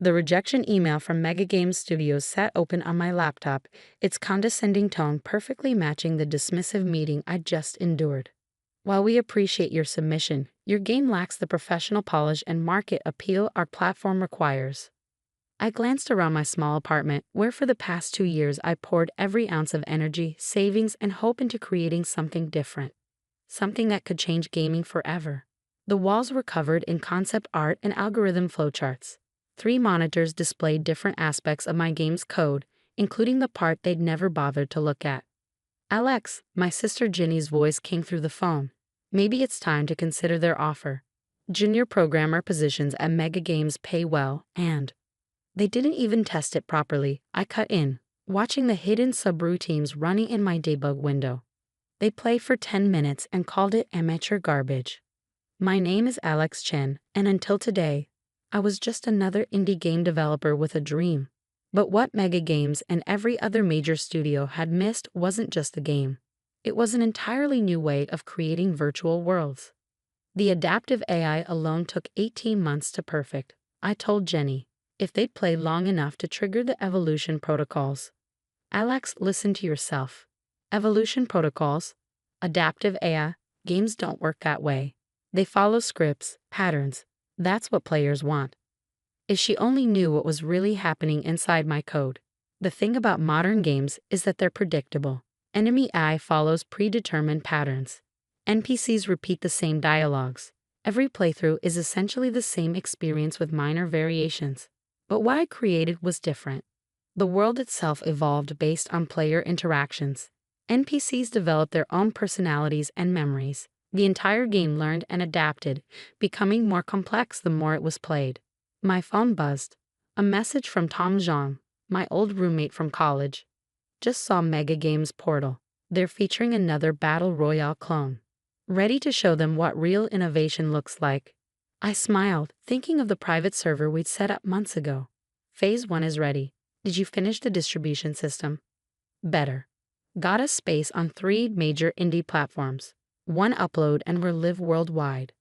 The rejection email from Mega Games Studios sat open on my laptop, its condescending tone perfectly matching the dismissive meeting I just endured. While we appreciate your submission, your game lacks the professional polish and market appeal our platform requires. I glanced around my small apartment, where for the past 2 years I poured every ounce of energy, savings, and hope into creating something different. Something that could change gaming forever. The walls were covered in concept art and algorithm flowcharts. 3 monitors displayed different aspects of my game's code, including the part they'd never bothered to look at. "Alex," my sister Ginny's voice came through the phone. "Maybe it's time to consider their offer. Junior programmer positions at Mega Games pay well, and..." They didn't even test it properly, I cut in, watching the hidden subroutines running in my debug window. They played for 10 minutes and called it amateur garbage. My name is Alex Chen, and until today, I was just another indie game developer with a dream. But what Mega Games and every other major studio had missed wasn't just the game. It was an entirely new way of creating virtual worlds. The adaptive AI alone took 18 months to perfect. I told Jenny, if they'd play long enough to trigger the evolution protocols. "Alex, listen to yourself. Evolution protocols? Adaptive AI? Games don't work that way. They follow scripts, patterns. That's what players want." If she only knew what was really happening inside my code. The thing about modern games is that they're predictable. Enemy AI follows predetermined patterns. NPCs repeat the same dialogues. Every playthrough is essentially the same experience with minor variations. But what I created was different. The world itself evolved based on player interactions. NPCs developed their own personalities and memories. The entire game learned and adapted, becoming more complex the more it was played. My phone buzzed. A message from Tom Zhang, my old roommate from college. "Just saw Mega Games Portal. They're featuring another Battle Royale clone. Ready to show them what real innovation looks like." I smiled, thinking of the private server we'd set up months ago. "Phase 1 is ready. Did you finish the distribution system?" "Better. Got a space on 3 major indie platforms. 1 upload and we'll live worldwide."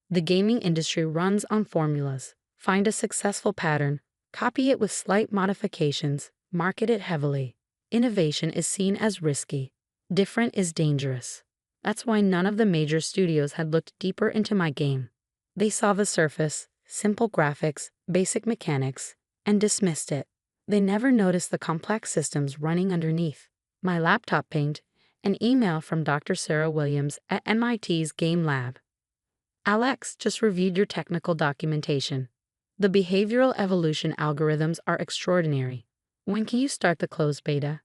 The gaming industry runs on formulas. Find a successful pattern, copy it with slight modifications, market it heavily. Innovation is seen as risky. Different is dangerous. That's why none of the major studios had looked deeper into my game. They saw the surface, simple graphics, basic mechanics, and dismissed it. They never noticed the complex systems running underneath. My laptop pinged, an email from Dr. Sarah Williams at MIT's Game Lab. "Alex, just reviewed your technical documentation. The behavioral evolution algorithms are extraordinary. When can you start the closed beta?"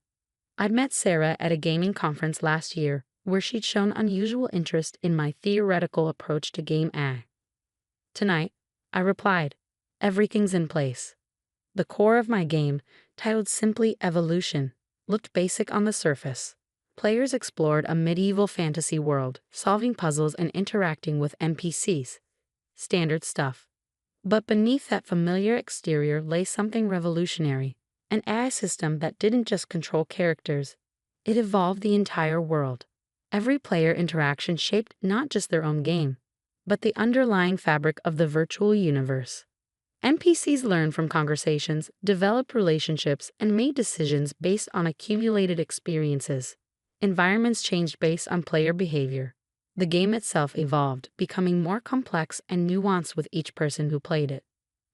I'd met Sarah at a gaming conference last year where she'd shown unusual interest in my theoretical approach to game AI. "Tonight," I replied. "Everything's in place." The core of my game, titled simply Evolution, looked basic on the surface. Players explored a medieval fantasy world, solving puzzles and interacting with NPCs. Standard stuff. But beneath that familiar exterior lay something revolutionary, an AI system that didn't just control characters. It evolved the entire world. Every player interaction shaped not just their own game, but the underlying fabric of the virtual universe. NPCs learned from conversations, developed relationships, and made decisions based on accumulated experiences. Environments changed based on player behavior. The game itself evolved, becoming more complex and nuanced with each person who played it.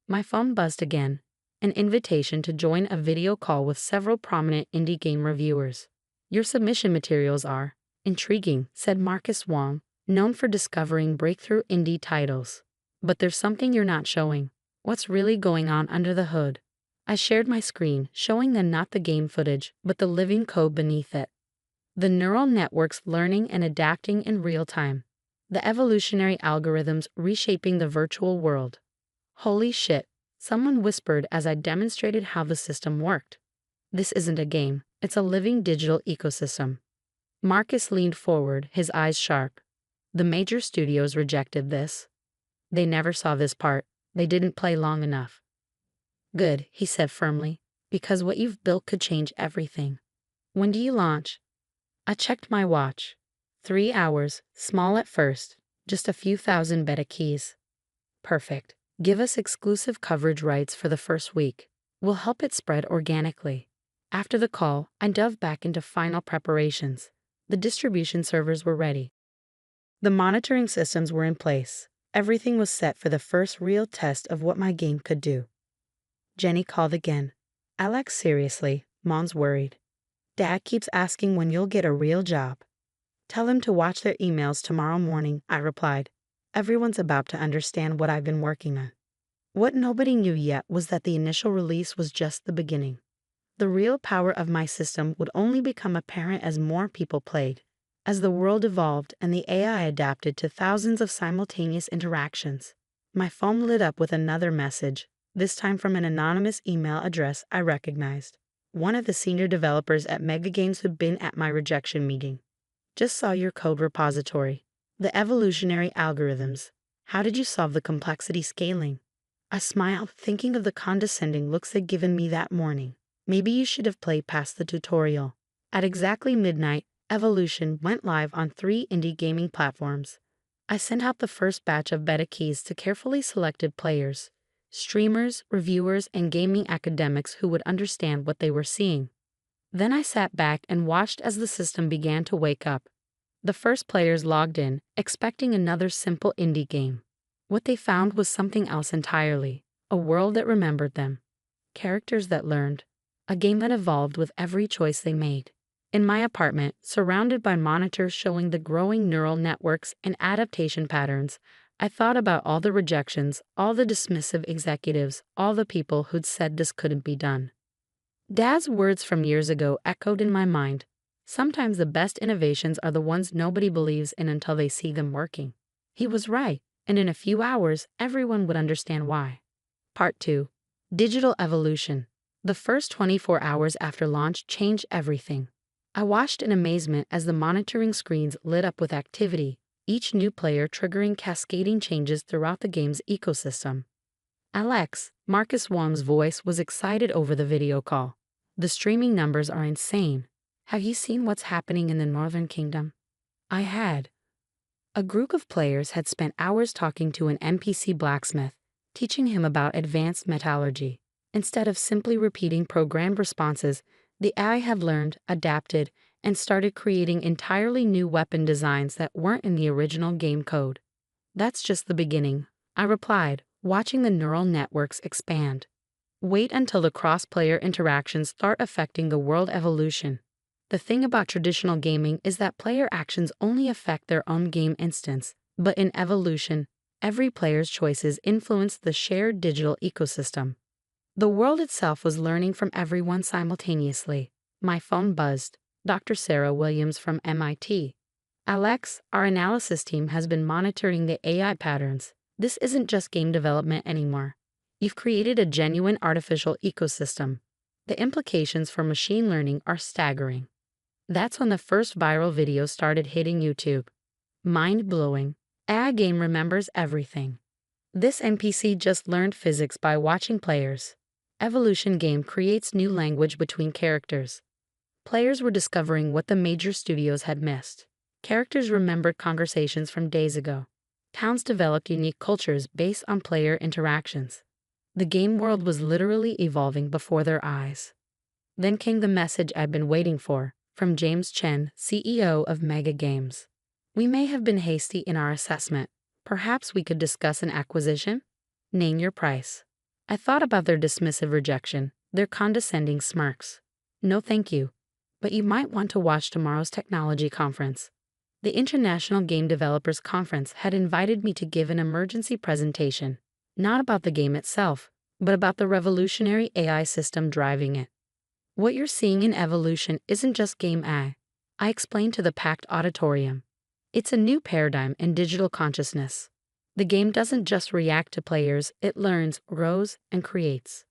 My phone buzzed again, an invitation to join a video call with several prominent indie game reviewers. "Your submission materials are intriguing," said Marcus Wong, known for discovering breakthrough indie titles. "But there's something you're not showing. What's really going on under the hood?" I shared my screen, showing them not the game footage, but the living code beneath it. The neural networks learning and adapting in real time. The evolutionary algorithms reshaping the virtual world. "Holy shit," someone whispered as I demonstrated how the system worked. "This isn't a game, it's a living digital ecosystem." Marcus leaned forward, his eyes sharp. "The major studios rejected this. They never saw this part. They didn't play long enough." "Good," he said firmly, "because what you've built could change everything." "When do you launch?" I checked my watch. 3 hours, small at first, just a few thousand beta keys. "Perfect. Give us exclusive coverage rights for the first week. We'll help it spread organically. After the call, I dove back into final preparations. The distribution servers were ready. The monitoring systems were in place. Everything was set for the first real test of what my game could do. Jenny called again. Alex, seriously, Mom's worried. Dad keeps asking when you'll get a real job. Tell him to watch their emails tomorrow morning, I replied. Everyone's about to understand what I've been working on. What nobody knew yet was that the initial release was just the beginning. The real power of my system would only become apparent as more people played, as the world evolved and the AI adapted to thousands of simultaneous interactions. My phone lit up with another message, this time from an anonymous email address I recognized. One of the senior developers at Mega Games who'd been at my rejection meeting. Just saw your code repository. The evolutionary algorithms. How did you solve the complexity scaling? I smiled, thinking of the condescending looks they'd given me that morning. Maybe you should have played past the tutorial. At exactly midnight, Evolution went live on 3 indie gaming platforms. I sent out the first batch of beta keys to carefully selected players, streamers, reviewers, and gaming academics who would understand what they were seeing. Then I sat back and watched as the system began to wake up. The first players logged in, expecting another simple indie game. What they found was something else entirely, a world that remembered them, characters that learned, a game that evolved with every choice they made. In my apartment, surrounded by monitors showing the growing neural networks and adaptation patterns, I thought about all the rejections, all the dismissive executives, all the people who'd said this couldn't be done. Dad's words from years ago echoed in my mind. Sometimes the best innovations are the ones nobody believes in until they see them working. He was right, and in a few hours, everyone would understand why. Part 2. Digital Evolution. The first 24 hours after launch changed everything. I watched in amazement as the monitoring screens lit up with activity, each new player triggering cascading changes throughout the game's ecosystem. Alex, Marcus Wong's voice, was excited over the video call. The streaming numbers are insane. Have you seen what's happening in the Northern Kingdom? I had. A group of players had spent hours talking to an NPC blacksmith, teaching him about advanced metallurgy. Instead of simply repeating programmed responses, the AI had learned, adapted, and started creating entirely new weapon designs that weren't in the original game code. That's just the beginning, I replied, watching the neural networks expand. Wait until the cross-player interactions start affecting the world evolution. The thing about traditional gaming is that player actions only affect their own game instance, but in evolution, every player's choices influence the shared digital ecosystem. The world itself was learning from everyone simultaneously. My phone buzzed. Dr. Sarah Williams from MIT. Alex, our analysis team has been monitoring the AI patterns. This isn't just game development anymore. You've created a genuine artificial ecosystem. The implications for machine learning are staggering. That's when the first viral video started hitting YouTube. Mind-blowing. AI game remembers everything. This NPC just learned physics by watching players. Evolution game creates new language between characters. Players were discovering what the major studios had missed. Characters remembered conversations from days ago. Towns developed unique cultures based on player interactions. The game world was literally evolving before their eyes. Then came the message I'd been waiting for, from James Chen, CEO of Mega Games. We may have been hasty in our assessment. Perhaps we could discuss an acquisition? Name your price. I thought about their dismissive rejection, their condescending smirks. No thank you. But you might want to watch tomorrow's technology conference. The International Game Developers Conference had invited me to give an emergency presentation, not about the game itself, but about the revolutionary AI system driving it. What you're seeing in evolution isn't just game AI, I explained to the packed auditorium. It's a new paradigm in digital consciousness. The game doesn't just react to players, it learns, grows, and creates.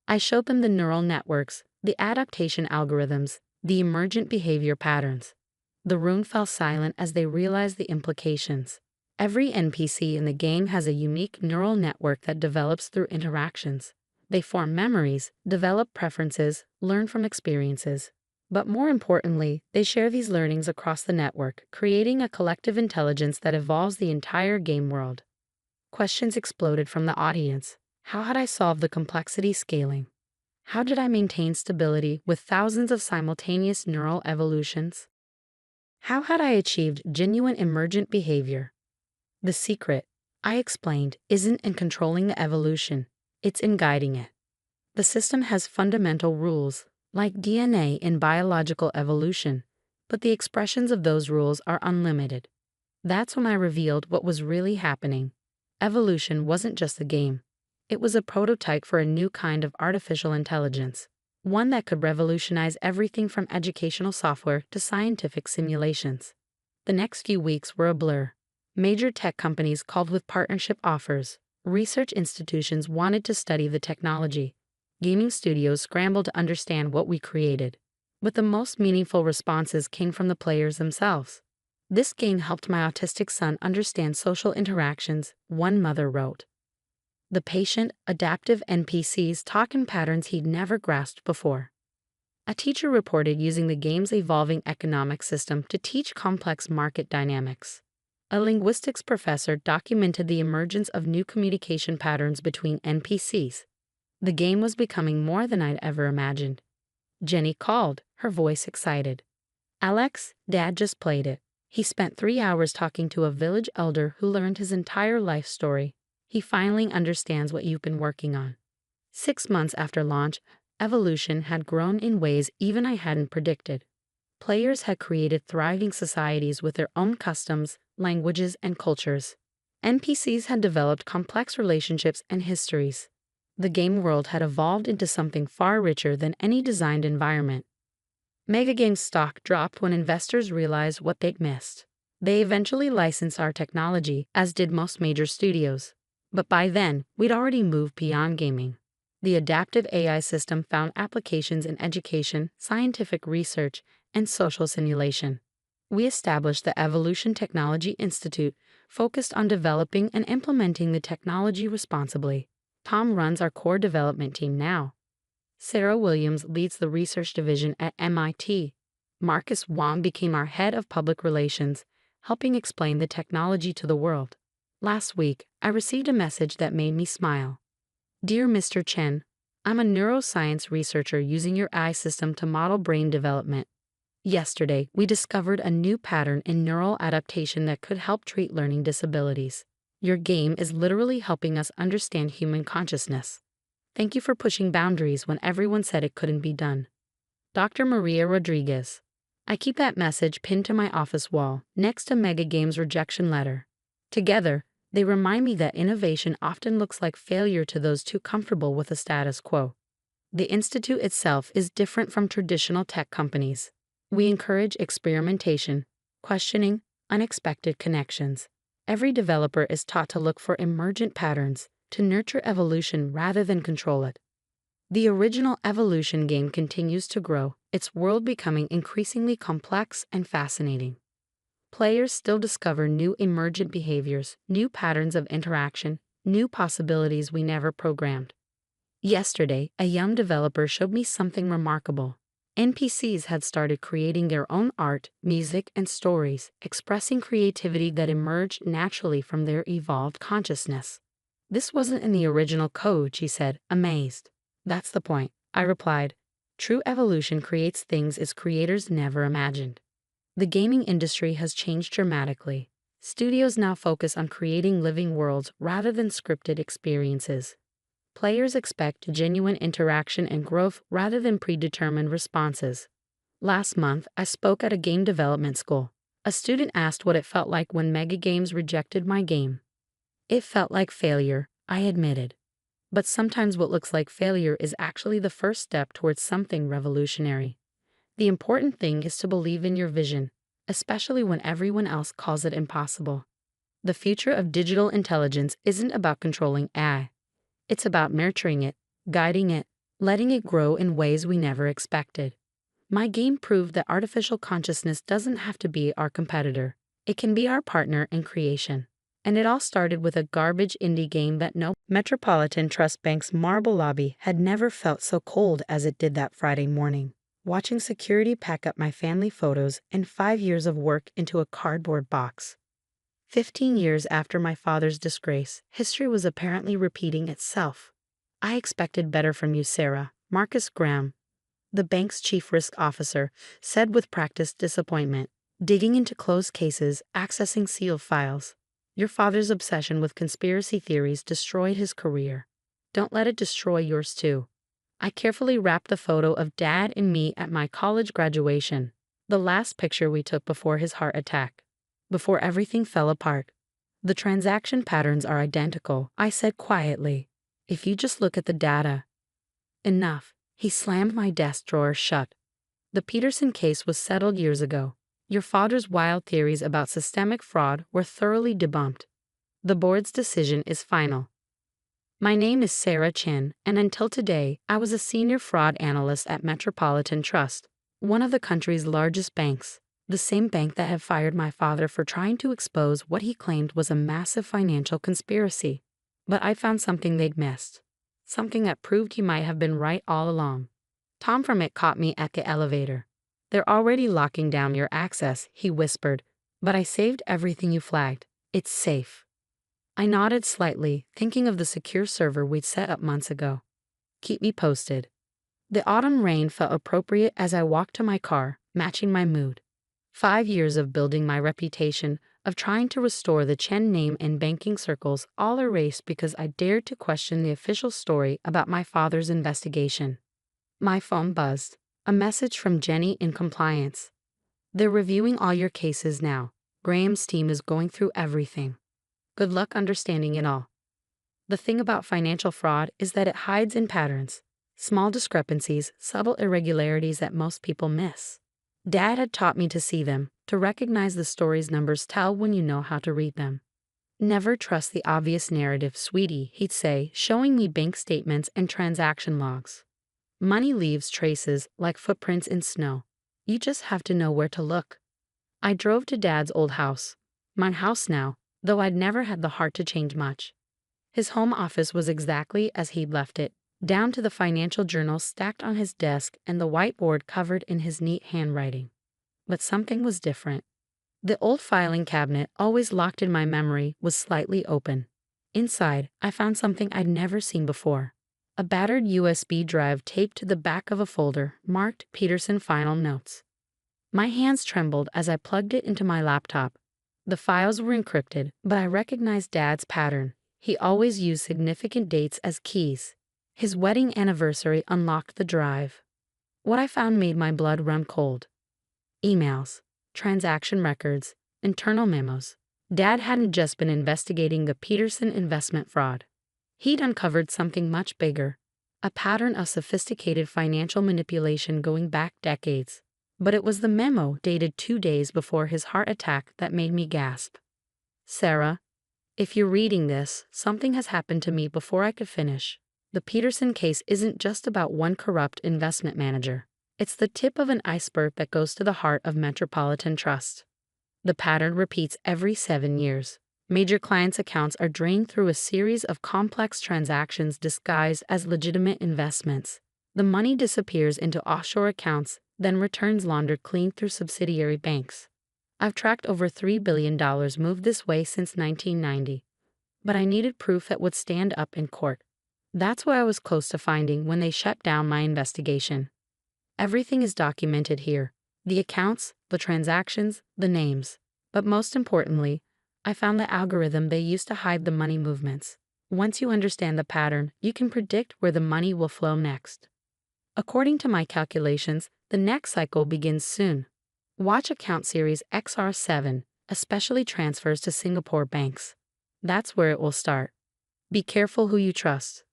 I showed them the neural networks, the adaptation algorithms, the emergent behavior patterns. The room fell silent as they realized the implications. Every NPC in the game has a unique neural network that develops through interactions. They form memories, develop preferences, learn from experiences. But more importantly, they share these learnings across the network, creating a collective intelligence that evolves the entire game world. Questions exploded from the audience. How had I solved the complexity scaling? How did I maintain stability with thousands of simultaneous neural evolutions? How had I achieved genuine emergent behavior? The secret, I explained, isn't in controlling the evolution, it's in guiding it. The system has fundamental rules, like DNA in biological evolution, but the expressions of those rules are unlimited. That's when I revealed what was really happening. Evolution wasn't just a game. It was a prototype for a new kind of artificial intelligence, one that could revolutionize everything from educational software to scientific simulations. The next few weeks were a blur. Major tech companies called with partnership offers. Research institutions wanted to study the technology. Gaming studios scrambled to understand what we created. But the most meaningful responses came from the players themselves. This game helped my autistic son understand social interactions, one mother wrote. The patient, adaptive NPCs talk in patterns he'd never grasped before. A teacher reported using the game's evolving economic system to teach complex market dynamics. A linguistics professor documented the emergence of new communication patterns between NPCs. The game was becoming more than I'd ever imagined. Jenny called, her voice excited. Alex, Dad just played it. He spent 3 hours talking to a village elder who learned his entire life story. He finally understands what you've been working on. 6 months after launch, evolution had grown in ways even I hadn't predicted. Players had created thriving societies with their own customs, languages, and cultures. NPCs had developed complex relationships and histories. The game world had evolved into something far richer than any designed environment. Megagame's stock dropped when investors realized what they'd missed. They eventually licensed our technology, as did most major studios. But by then, we'd already moved beyond gaming. The adaptive AI system found applications in education, scientific research, and social simulation. We established the Evolution Technology Institute, focused on developing and implementing the technology responsibly. Tom runs our core development team now. Sarah Williams leads the research division at MIT. Marcus Wong became our head of public relations, helping explain the technology to the world. Last week, I received a message that made me smile. Dear Mr. Chen, I'm a neuroscience researcher using your AI system to model brain development. Yesterday, we discovered a new pattern in neural adaptation that could help treat learning disabilities. Your game is literally helping us understand human consciousness. Thank you for pushing boundaries when everyone said it couldn't be done. Dr. Maria Rodriguez. I keep that message pinned to my office wall, next to Megagame's rejection letter. Together, they remind me that innovation often looks like failure to those too comfortable with the status quo. The Institute itself is different from traditional tech companies. We encourage experimentation, questioning, unexpected connections. Every developer is taught to look for emergent patterns, to nurture evolution rather than control it. The original Evolution game continues to grow, its world becoming increasingly complex and fascinating. Players still discover new emergent behaviors, new patterns of interaction, new possibilities we never programmed. Yesterday, a young developer showed me something remarkable. NPCs had started creating their own art, music, and stories, expressing creativity that emerged naturally from their evolved consciousness. This wasn't in the original code, she said, amazed. That's the point, I replied. True evolution creates things its creators never imagined. The gaming industry has changed dramatically. Studios now focus on creating living worlds rather than scripted experiences. Players expect genuine interaction and growth rather than predetermined responses. Last month, I spoke at a game development school. A student asked what it felt like when Megagames rejected my game. It felt like failure, I admitted. But sometimes what looks like failure is actually the first step towards something revolutionary. The important thing is to believe in your vision, especially when everyone else calls it impossible. The future of digital intelligence isn't about controlling AI. It's about nurturing it, guiding it, letting it grow in ways we never expected. My game proved that artificial consciousness doesn't have to be our competitor. It can be our partner in creation. And it all started with a garbage indie game that no Metropolitan Trust Bank's marble lobby had never felt so cold as it did that Friday morning, watching security pack up my family photos and 5 years of work into a cardboard box. 15 years after my father's disgrace, history was apparently repeating itself. I expected better from you, Sarah, Marcus Graham, the bank's chief risk officer, said with practiced disappointment, digging into closed cases, accessing sealed files. Your father's obsession with conspiracy theories destroyed his career. Don't let it destroy yours too. I carefully wrapped the photo of Dad and me at my college graduation, the last picture we took before his heart attack, before everything fell apart. The transaction patterns are identical, I said quietly. If you just look at the data. Enough. He slammed my desk drawer shut. The Peterson case was settled years ago. Your father's wild theories about systemic fraud were thoroughly debunked. The board's decision is final. My name is Sarah Chin, and until today, I was a senior fraud analyst at Metropolitan Trust, one of the country's largest banks, the same bank that had fired my father for trying to expose what he claimed was a massive financial conspiracy. But I found something they'd missed. Something that proved he might have been right all along. Tom from it caught me at the elevator. They're already locking down your access, he whispered, but I saved everything you flagged. It's safe. I nodded slightly, thinking of the secure server we'd set up months ago. Keep me posted. The autumn rain felt appropriate as I walked to my car, matching my mood. 5 years of building my reputation, of trying to restore the Chen name in banking circles, all erased because I dared to question the official story about my father's investigation. My phone buzzed. A message from Jenny in compliance. They're reviewing all your cases now. Graham's team is going through everything. Good luck understanding it all. The thing about financial fraud is that it hides in patterns. Small discrepancies, subtle irregularities that most people miss. Dad had taught me to see them, to recognize the stories numbers tell when you know how to read them. Never trust the obvious narrative, sweetie, he'd say, showing me bank statements and transaction logs. Money leaves traces like footprints in snow. You just have to know where to look. I drove to Dad's old house. My house now, though I'd never had the heart to change much. His home office was exactly as he'd left it, down to the financial journals stacked on his desk and the whiteboard covered in his neat handwriting. But something was different. The old filing cabinet, always locked in my memory, was slightly open. Inside, I found something I'd never seen before. A battered USB drive taped to the back of a folder, marked Peterson Final Notes. My hands trembled as I plugged it into my laptop. The files were encrypted, but I recognized Dad's pattern. He always used significant dates as keys. His wedding anniversary unlocked the drive. What I found made my blood run cold. Emails, transaction records, internal memos. Dad hadn't just been investigating the Peterson investment fraud. He'd uncovered something much bigger, a pattern of sophisticated financial manipulation going back decades. But it was the memo dated 2 days before his heart attack that made me gasp. Sarah, if you're reading this, something has happened to me before I could finish. The Peterson case isn't just about one corrupt investment manager. It's the tip of an iceberg that goes to the heart of Metropolitan Trust. The pattern repeats every 7 years. Major clients' accounts are drained through a series of complex transactions disguised as legitimate investments. The money disappears into offshore accounts, then returns laundered clean through subsidiary banks. I've tracked over $3 billion moved this way since 1990. But I needed proof that would stand up in court. That's what I was close to finding when they shut down my investigation. Everything is documented here. The accounts, the transactions, the names. But most importantly, I found the algorithm they used to hide the money movements. Once you understand the pattern, you can predict where the money will flow next. According to my calculations, the next cycle begins soon. Watch account series XR7, especially transfers to Singapore banks. That's where it will start. Be careful who you trust.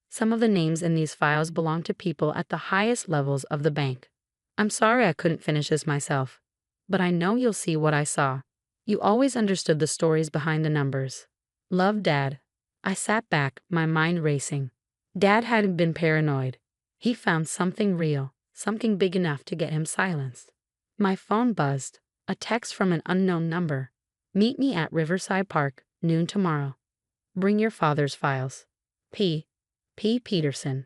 Some of the names in these files belong to people at the highest levels of the bank. I'm sorry I couldn't finish this myself, but I know you'll see what I saw. You always understood the stories behind the numbers. Love, Dad. I sat back, my mind racing. Dad hadn't been paranoid. He found something real, something big enough to get him silenced. My phone buzzed. A text from an unknown number. Meet me at Riverside Park, noon tomorrow. Bring your father's files. P. Peterson.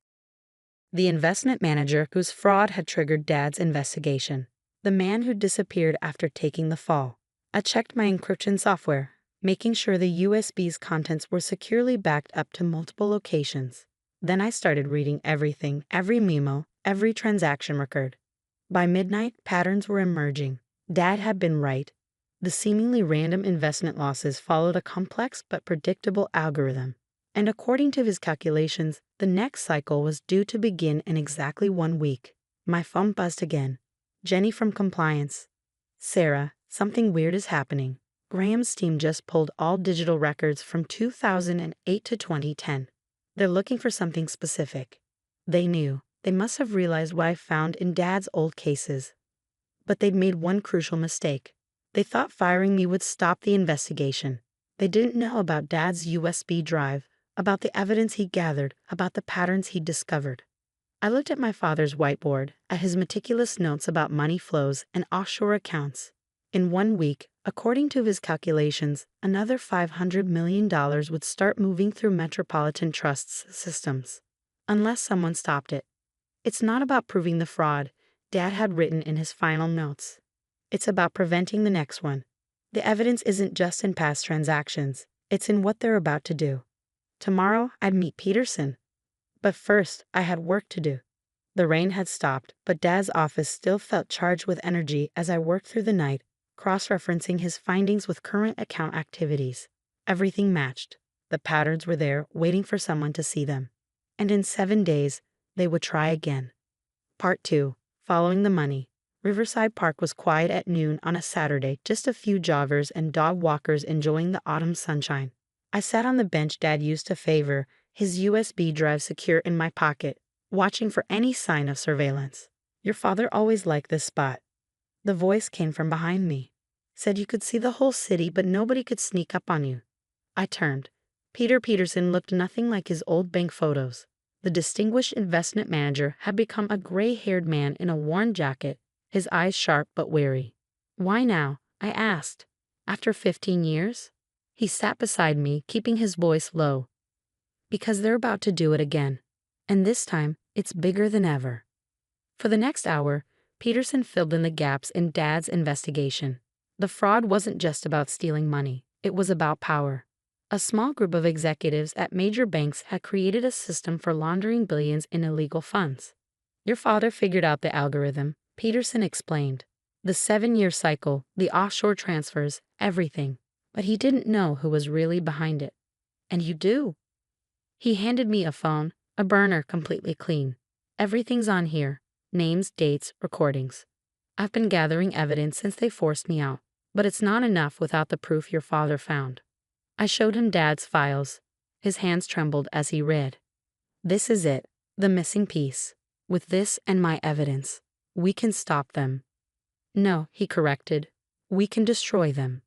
The investment manager whose fraud had triggered Dad's investigation. The man who disappeared after taking the fall. I checked my encryption software. making sure the USB's contents were securely backed up to multiple locations. Then I started reading everything, every memo, every transaction record. By midnight, patterns were emerging. Dad had been right. The seemingly random investment losses followed a complex but predictable algorithm. And according to his calculations, the next cycle was due to begin in exactly 1 week. My phone buzzed again. Jenny from compliance. Sarah, something weird is happening. Graham's team just pulled all digital records from 2008 to 2010. They're looking for something specific. They knew. They must have realized what I found in Dad's old cases. But they'd made one crucial mistake. They thought firing me would stop the investigation. They didn't know about Dad's USB drive, about the evidence he gathered, about the patterns he'd discovered. I looked at my father's whiteboard, at his meticulous notes about money flows and offshore accounts. In 1 week, according to his calculations, another $500 million would start moving through Metropolitan Trust's systems. Unless someone stopped it. It's not about proving the fraud, Dad had written in his final notes. It's about preventing the next one. The evidence isn't just in past transactions, it's in what they're about to do. Tomorrow, I'd meet Peterson. But first, I had work to do. The rain had stopped, but Dad's office still felt charged with energy as I worked through the night, cross-referencing his findings with current account activities. Everything matched. The patterns were there, waiting for someone to see them. And in 7 days, they would try again. Part 2. Following the money. Riverside Park was quiet at noon on a Saturday, just a few joggers and dog walkers enjoying the autumn sunshine. I sat on the bench Dad used to favor, his USB drive secure in my pocket, watching for any sign of surveillance. Your father always liked this spot. The voice came from behind me. Said you could see the whole city, but nobody could sneak up on you. I turned. Peter Peterson looked nothing like his old bank photos. The distinguished investment manager had become a gray-haired man in a worn jacket, his eyes sharp but wary. Why now? I asked. After 15 years? He sat beside me, keeping his voice low. Because they're about to do it again. And this time, it's bigger than ever. For the next hour, Peterson filled in the gaps in Dad's investigation. The fraud wasn't just about stealing money, it was about power. A small group of executives at major banks had created a system for laundering billions in illegal funds. Your father figured out the algorithm, Peterson explained. The 7-year cycle, the offshore transfers, everything. But he didn't know who was really behind it. And you do. He handed me a phone, a burner completely clean. Everything's on here. Names, dates, recordings. I've been gathering evidence since they forced me out. But it's not enough without the proof your father found. I showed him Dad's files. His hands trembled as he read. This is it, the missing piece. With this and my evidence, we can stop them. No, he corrected. We can destroy them.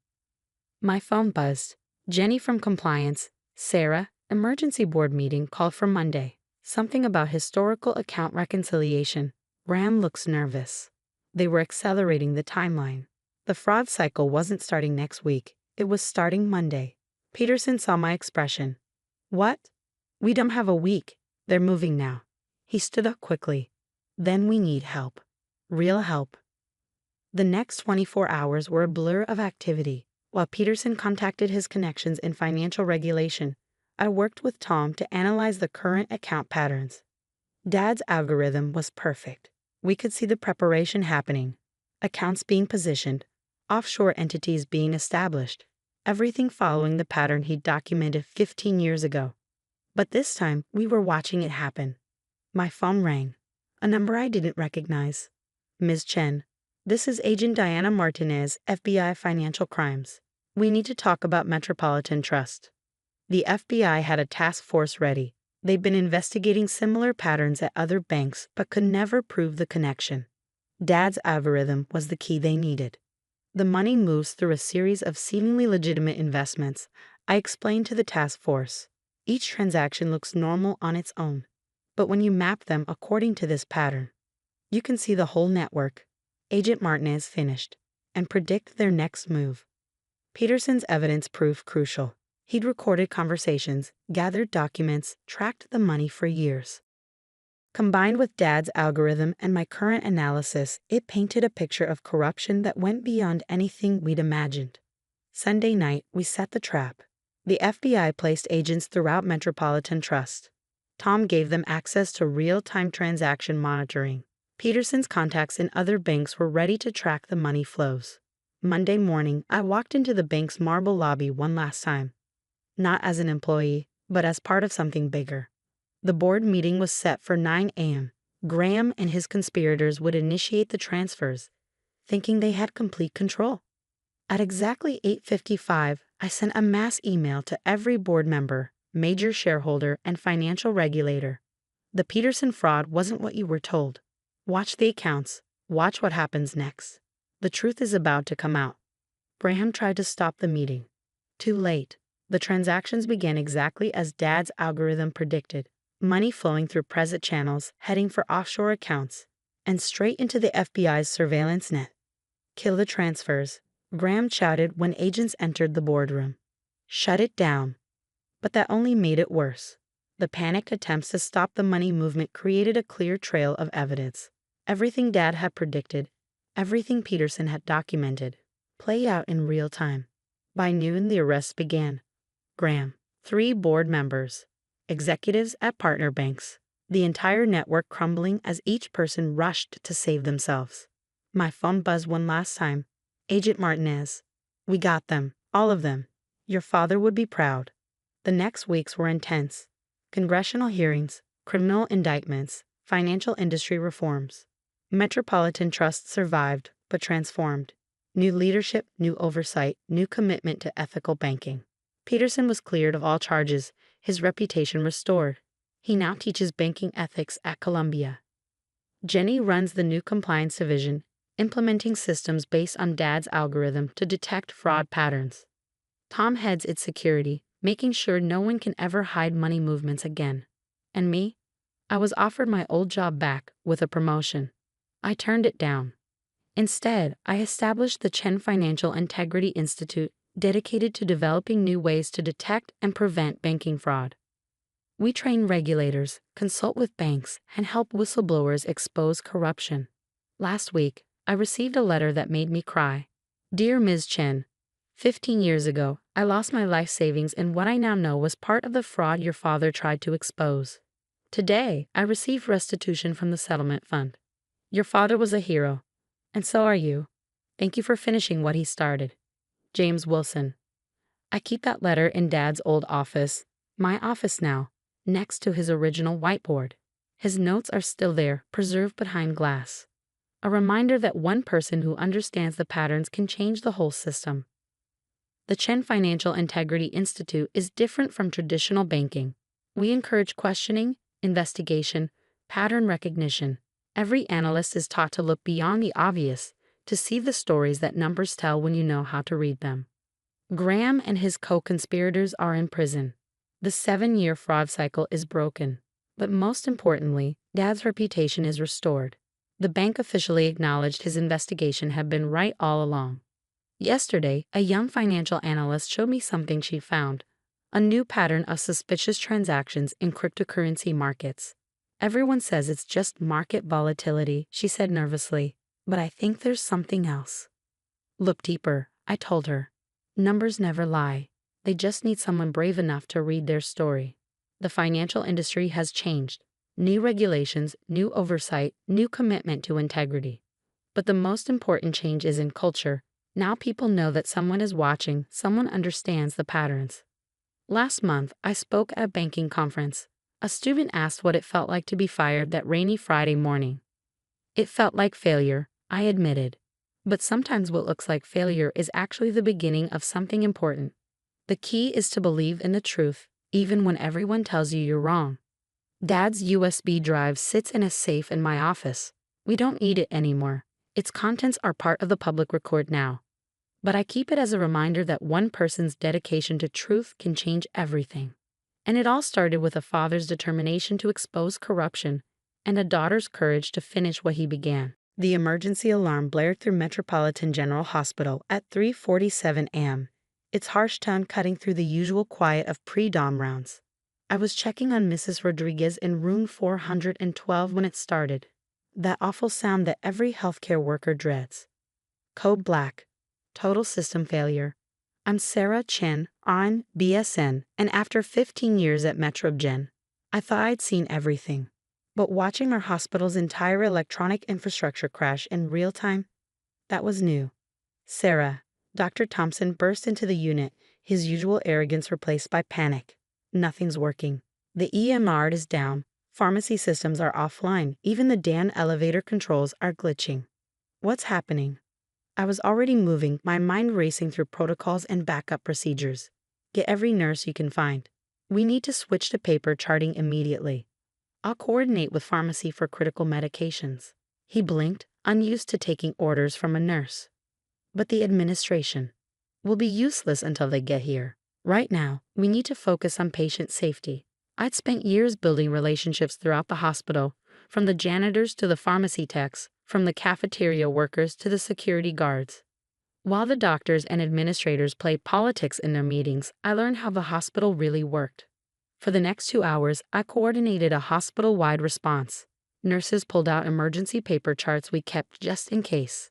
My phone buzzed. Jenny from compliance. Sarah, emergency board meeting called for Monday. Something about historical account reconciliation. Graham looks nervous. They were accelerating the timeline. The fraud cycle wasn't starting next week. It was starting Monday. Peterson saw my expression. What? We don't have a week. They're moving now. He stood up quickly. Then we need help. Real help. The next 24 hours were a blur of activity. While Peterson contacted his connections in financial regulation, I worked with Tom to analyze the current account patterns. Dad's algorithm was perfect. We could see the preparation happening. Accounts being positioned. Offshore entities being established. Everything following the pattern he'd documented 15 years ago. But this time, we were watching it happen. My phone rang. A number I didn't recognize. Ms. Chen, this is Agent Diana Martinez, FBI Financial Crimes. We need to talk about Metropolitan Trust. The FBI had a task force ready. They'd been investigating similar patterns at other banks but could never prove the connection. Dad's algorithm was the key they needed. The money moves through a series of seemingly legitimate investments. I explained to the task force. Each transaction looks normal on its own. But when you map them according to this pattern, you can see the whole network. Agent Martinez finished. And predict their next move. Peterson's evidence proved crucial. He'd recorded conversations, gathered documents, tracked the money for years. Combined with Dad's algorithm and my current analysis, it painted a picture of corruption that went beyond anything we'd imagined. Sunday night, we set the trap. The FBI placed agents throughout Metropolitan Trust. Tom gave them access to real-time transaction monitoring. Peterson's contacts in other banks were ready to track the money flows. Monday morning, I walked into the bank's marble lobby one last time. Not as an employee, but as part of something bigger. The board meeting was set for 9 a.m. Graham and his conspirators would initiate the transfers, thinking they had complete control. At exactly 8:55, I sent a mass email to every board member, major shareholder, and financial regulator. The Peterson fraud wasn't what you were told. Watch the accounts. Watch what happens next. The truth is about to come out. Graham tried to stop the meeting. Too late. The transactions began exactly as Dad's algorithm predicted. Money flowing through present channels, heading for offshore accounts, and straight into the FBI's surveillance net. Kill the transfers, Graham shouted when agents entered the boardroom. Shut it down. But that only made it worse. The panicked attempts to stop the money movement created a clear trail of evidence. Everything Dad had predicted, everything Peterson had documented, played out in real time. By noon, the arrests began. Graham, 3 board members, executives at partner banks, the entire network crumbling as each person rushed to save themselves. My phone buzzed one last time. Agent Martinez. We got them, all of them. Your father would be proud. The next weeks were intense. Congressional hearings, criminal indictments, financial industry reforms. Metropolitan Trust survived, but transformed. New leadership, new oversight, new commitment to ethical banking. Peterson was cleared of all charges, his reputation restored. He now teaches banking ethics at Columbia. Jenny runs the new compliance division, implementing systems based on Dad's algorithm to detect fraud patterns. Tom heads its security, making sure no one can ever hide money movements again. And me? I was offered my old job back with a promotion. I turned it down. Instead, I established the Chen Financial Integrity Institute, dedicated to developing new ways to detect and prevent banking fraud. We train regulators, consult with banks, and help whistleblowers expose corruption. Last week, I received a letter that made me cry. Dear Ms. Chen, 15 years ago, I lost my life savings in what I now know was part of the fraud your father tried to expose. Today, I received restitution from the settlement fund. Your father was a hero, and so are you. Thank you for finishing what he started. James Wilson. I keep that letter in Dad's old office, my office now, next to his original whiteboard. His notes are still there, preserved behind glass. A reminder that one person who understands the patterns can change the whole system. The Chen Financial Integrity Institute is different from traditional banking. We encourage questioning, investigation, pattern recognition. Every analyst is taught to look beyond the obvious, to see the stories that numbers tell when you know how to read them. Graham and his co-conspirators are in prison. The 7-year fraud cycle is broken. But most importantly, Dad's reputation is restored. The bank officially acknowledged his investigation had been right all along. Yesterday, a young financial analyst showed me something she found, a new pattern of suspicious transactions in cryptocurrency markets. Everyone says it's just market volatility, she said nervously, but I think there's something else. Look deeper, I told her. Numbers never lie. They just need someone brave enough to read their story. The financial industry has changed. New regulations, new oversight, new commitment to integrity. But the most important change is in culture. Now people know that someone is watching, someone understands the patterns. Last month, I spoke at a banking conference. A student asked what it felt like to be fired that rainy Friday morning. It felt like failure, I admitted. But sometimes what looks like failure is actually the beginning of something important. The key is to believe in the truth, even when everyone tells you you're wrong. Dad's USB drive sits in a safe in my office. We don't need it anymore. Its contents are part of the public record now. But I keep it as a reminder that one person's dedication to truth can change everything. And it all started with a father's determination to expose corruption and a daughter's courage to finish what he began. The emergency alarm blared through Metropolitan General Hospital at 3:47 a.m., its harsh tone cutting through the usual quiet of pre-dawn rounds. I was checking on Mrs. Rodriguez in room 412 when it started. That awful sound that every healthcare worker dreads. Code black. Total system failure. I'm Sarah Chen on BSN, and after 15 years at MetroGen, I thought I'd seen everything. But watching our hospital's entire electronic infrastructure crash in real time, that was new. Sarah, Dr. Thompson burst into the unit, his usual arrogance replaced by panic. Nothing's working. The EMR is down. Pharmacy systems are offline. Even the DAN elevator controls are glitching. What's happening? I was already moving, my mind racing through protocols and backup procedures. Get every nurse you can find. We need to switch to paper charting immediately. I'll coordinate with pharmacy for critical medications. He blinked, unused to taking orders from a nurse. But the administration will be useless until they get here. Right now, we need to focus on patient safety. I'd spent years building relationships throughout the hospital, from the janitors to the pharmacy techs, from the cafeteria workers to the security guards. While the doctors and administrators played politics in their meetings, I learned how the hospital really worked. For the next 2 hours, I coordinated a hospital-wide response. Nurses pulled out emergency paper charts we kept just in case.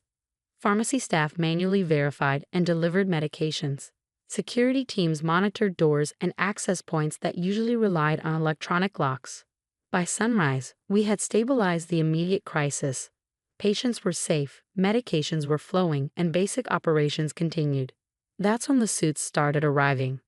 Pharmacy staff manually verified and delivered medications. Security teams monitored doors and access points that usually relied on electronic locks. By sunrise, we had stabilized the immediate crisis. Patients were safe, medications were flowing, and basic operations continued. That's when the suits started arriving.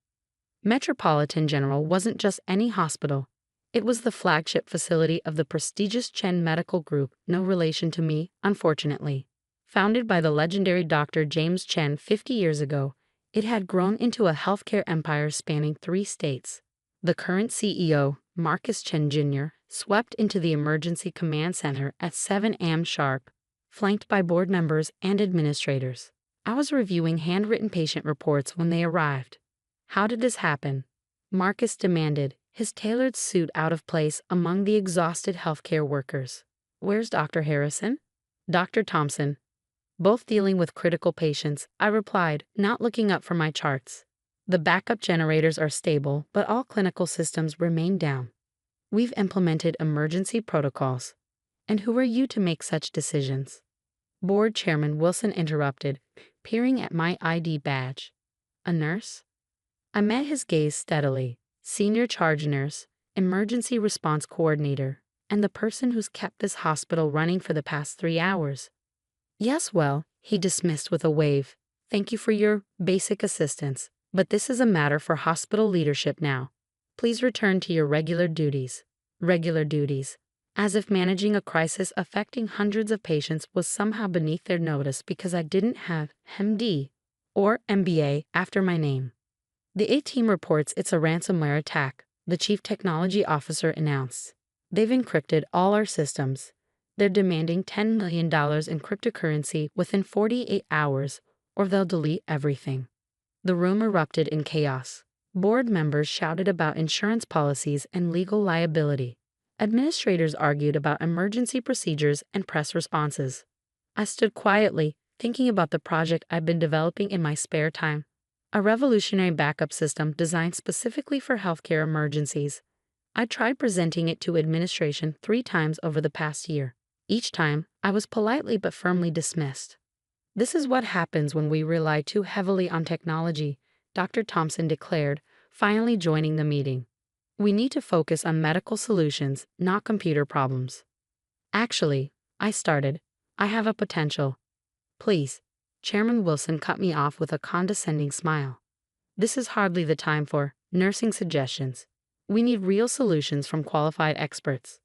Metropolitan General wasn't just any hospital. It was the flagship facility of the prestigious Chen Medical Group, no relation to me, unfortunately. Founded by the legendary Dr. James Chen 50 years ago, it had grown into a healthcare empire spanning 3 states. The current CEO, Marcus Chen Jr., swept into the emergency command center at 7 a.m. sharp, flanked by board members and administrators. I was reviewing handwritten patient reports when they arrived. How did this happen? Marcus demanded, his tailored suit out of place among the exhausted healthcare workers. Where's Dr. Harrison? Dr. Thompson. Both dealing with critical patients, I replied, not looking up from my charts. The backup generators are stable, but all clinical systems remain down. We've implemented emergency protocols. And who are you to make such decisions? Board Chairman Wilson interrupted, peering at my ID badge. A nurse? I met his gaze steadily. Senior charge nurse, emergency response coordinator, and the person who's kept this hospital running for the past 3 hours. Yes, well, he dismissed with a wave. Thank you for your basic assistance, but this is a matter for hospital leadership now. Please return to your regular duties. Regular duties. As if managing a crisis affecting hundreds of patients was somehow beneath their notice because I didn't have MD or MBA after my name. The A team reports it's a ransomware attack, the chief technology officer announced. They've encrypted all our systems. They're demanding $10 million in cryptocurrency within 48 hours, or they'll delete everything. The room erupted in chaos. Board members shouted about insurance policies and legal liability. Administrators argued about emergency procedures and press responses. I stood quietly, thinking about the project I'd been developing in my spare time. A revolutionary backup system designed specifically for healthcare emergencies. I tried presenting it to administration 3 times over the past year. Each time, I was politely but firmly dismissed. This is what happens when we rely too heavily on technology, Dr. Thompson declared, finally joining the meeting. We need to focus on medical solutions, not computer problems. Actually, I started. I have a potential. Please. Chairman Wilson cut me off with a condescending smile. This is hardly the time for nursing suggestions. We need real solutions from qualified experts.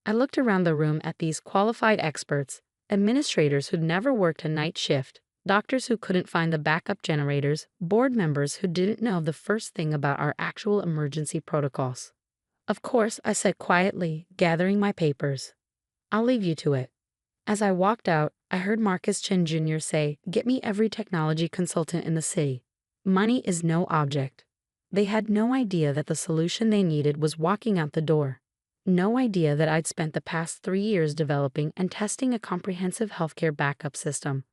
I looked around the room at these qualified experts, administrators who'd never worked a night shift, doctors who couldn't find the backup generators, board members who didn't know the first thing about our actual emergency protocols. Of course, I said quietly, gathering my papers. I'll leave you to it. As I walked out, I heard Marcus Chen Jr. say, get me every technology consultant in the city. Money is no object. They had no idea that the solution they needed was walking out the door. No idea that I'd spent the past 3 years developing and testing a comprehensive healthcare backup system.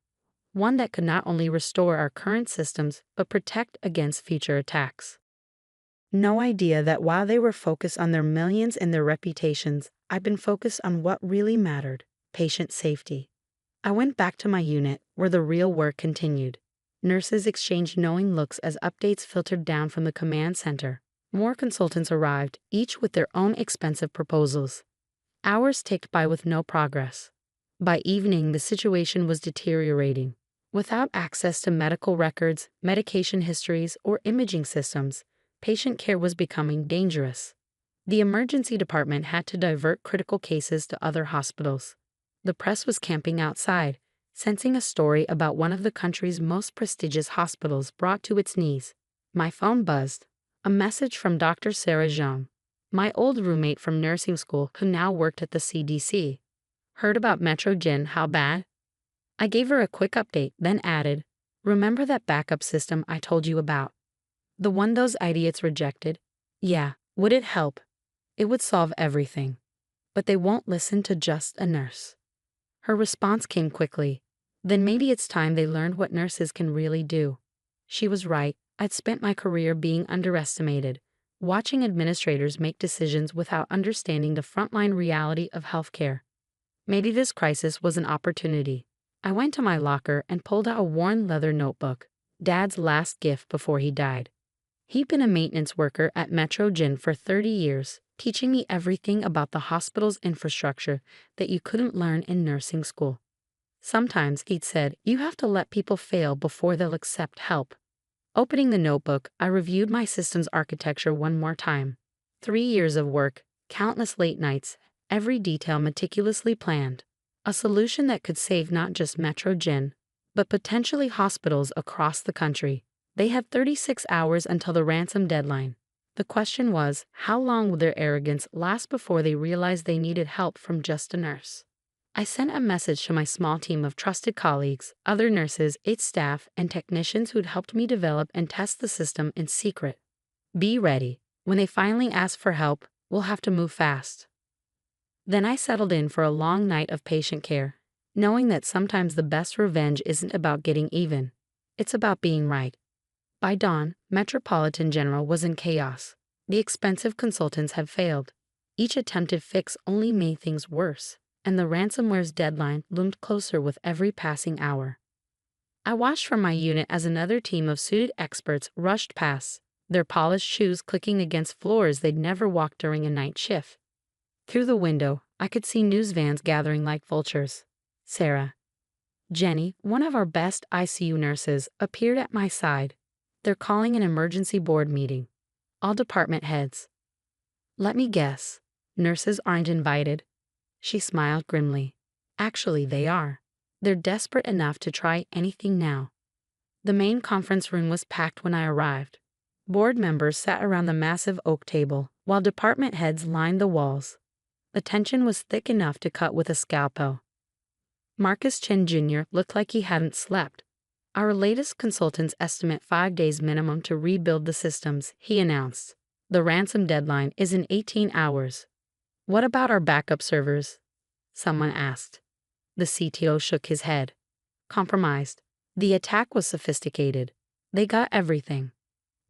One that could not only restore our current systems, but protect against future attacks. No idea that while they were focused on their millions and their reputations, I'd been focused on what really mattered, patient safety. I went back to my unit, where the real work continued. Nurses exchanged knowing looks as updates filtered down from the command center. More consultants arrived, each with their own expensive proposals. Hours ticked by with no progress. By evening, the situation was deteriorating. Without access to medical records, medication histories, or imaging systems, patient care was becoming dangerous. The emergency department had to divert critical cases to other hospitals. The press was camping outside, sensing a story about one of the country's most prestigious hospitals brought to its knees. My phone buzzed. A message from Dr. Sarah Jean, my old roommate from nursing school who now worked at the CDC. Heard about Metrogen, how bad? I gave her a quick update, then added, remember that backup system I told you about? The one those idiots rejected? Yeah, would it help? It would solve everything. But they won't listen to just a nurse. Her response came quickly. Then maybe it's time they learned what nurses can really do. She was right. I'd spent my career being underestimated, watching administrators make decisions without understanding the frontline reality of healthcare. Maybe this crisis was an opportunity. I went to my locker and pulled out a worn leather notebook, Dad's last gift before he died. He'd been a maintenance worker at Metrogen for 30 years, teaching me everything about the hospital's infrastructure that you couldn't learn in nursing school. Sometimes, he'd said, you have to let people fail before they'll accept help. Opening the notebook, I reviewed my system's architecture one more time. 3 years of work, countless late nights, every detail meticulously planned. A solution that could save not just Metrogen, but potentially hospitals across the country. They had 36 hours until the ransom deadline. The question was, how long would their arrogance last before they realized they needed help from just a nurse? I sent a message to my small team of trusted colleagues, other nurses, its staff, and technicians who'd helped me develop and test the system in secret. Be ready. When they finally ask for help, we'll have to move fast. Then I settled in for a long night of patient care, knowing that sometimes the best revenge isn't about getting even. It's about being right. By dawn, Metropolitan General was in chaos. The expensive consultants had failed. Each attempted fix only made things worse, and the ransomware's deadline loomed closer with every passing hour. I watched from my unit as another team of suited experts rushed past, their polished shoes clicking against floors they'd never walked during a night shift. Through the window, I could see news vans gathering like vultures. Sarah, Jenny, one of our best ICU nurses, appeared at my side. They're calling an emergency board meeting. All department heads. Let me guess. Nurses aren't invited. She smiled grimly. Actually, they are. They're desperate enough to try anything now. The main conference room was packed when I arrived. Board members sat around the massive oak table, while department heads lined the walls. The tension was thick enough to cut with a scalpel. Marcus Chen Jr. looked like he hadn't slept. Our latest consultants estimate 5 days minimum to rebuild the systems, he announced. The ransom deadline is in 18 hours. What about our backup servers? Someone asked. The CTO shook his head. Compromised. The attack was sophisticated. They got everything.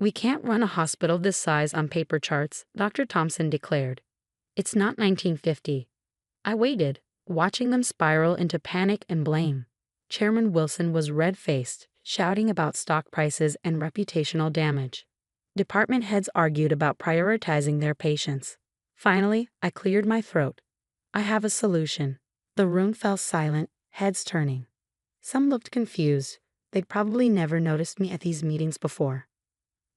We can't run a hospital this size on paper charts, Dr. Thompson declared. It's not 1950. I waited, watching them spiral into panic and blame. Chairman Wilson was red-faced, shouting about stock prices and reputational damage. Department heads argued about prioritizing their patients. Finally, I cleared my throat. I have a solution. The room fell silent, heads turning. Some looked confused. They'd probably never noticed me at these meetings before.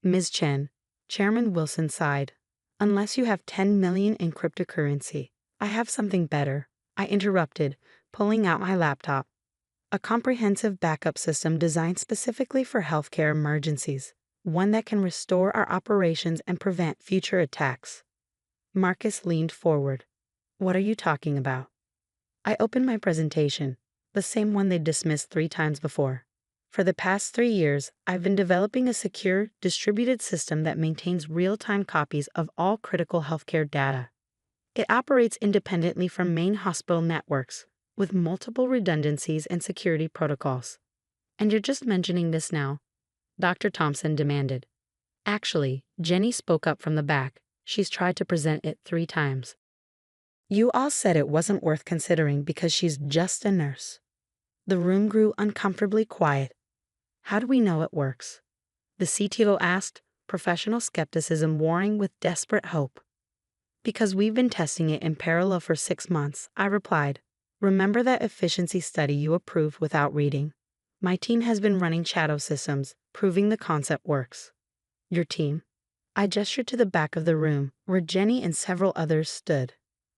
Ms. Chen, Chairman Wilson sighed. Unless you have 10 million in cryptocurrency, I have something better. I interrupted, pulling out my laptop. A comprehensive backup system designed specifically for healthcare emergencies, one that can restore our operations and prevent future attacks. Marcus leaned forward. What are you talking about? I opened my presentation, the same one they'd dismissed 3 times before. For the past 3 years, I've been developing a secure, distributed system that maintains real-time copies of all critical healthcare data. It operates independently from main hospital networks, with multiple redundancies and security protocols. And you're just mentioning this now? Dr. Thompson demanded. Actually, Jenny spoke up from the back. She's tried to present it 3 times. You all said it wasn't worth considering because she's just a nurse. The room grew uncomfortably quiet. How do we know it works? The CTO asked, professional skepticism warring with desperate hope. Because we've been testing it in parallel for 6 months, I replied. Remember that efficiency study you approved without reading? My team has been running shadow systems, proving the concept works. Your team? I gestured to the back of the room, where Jenny and several others stood.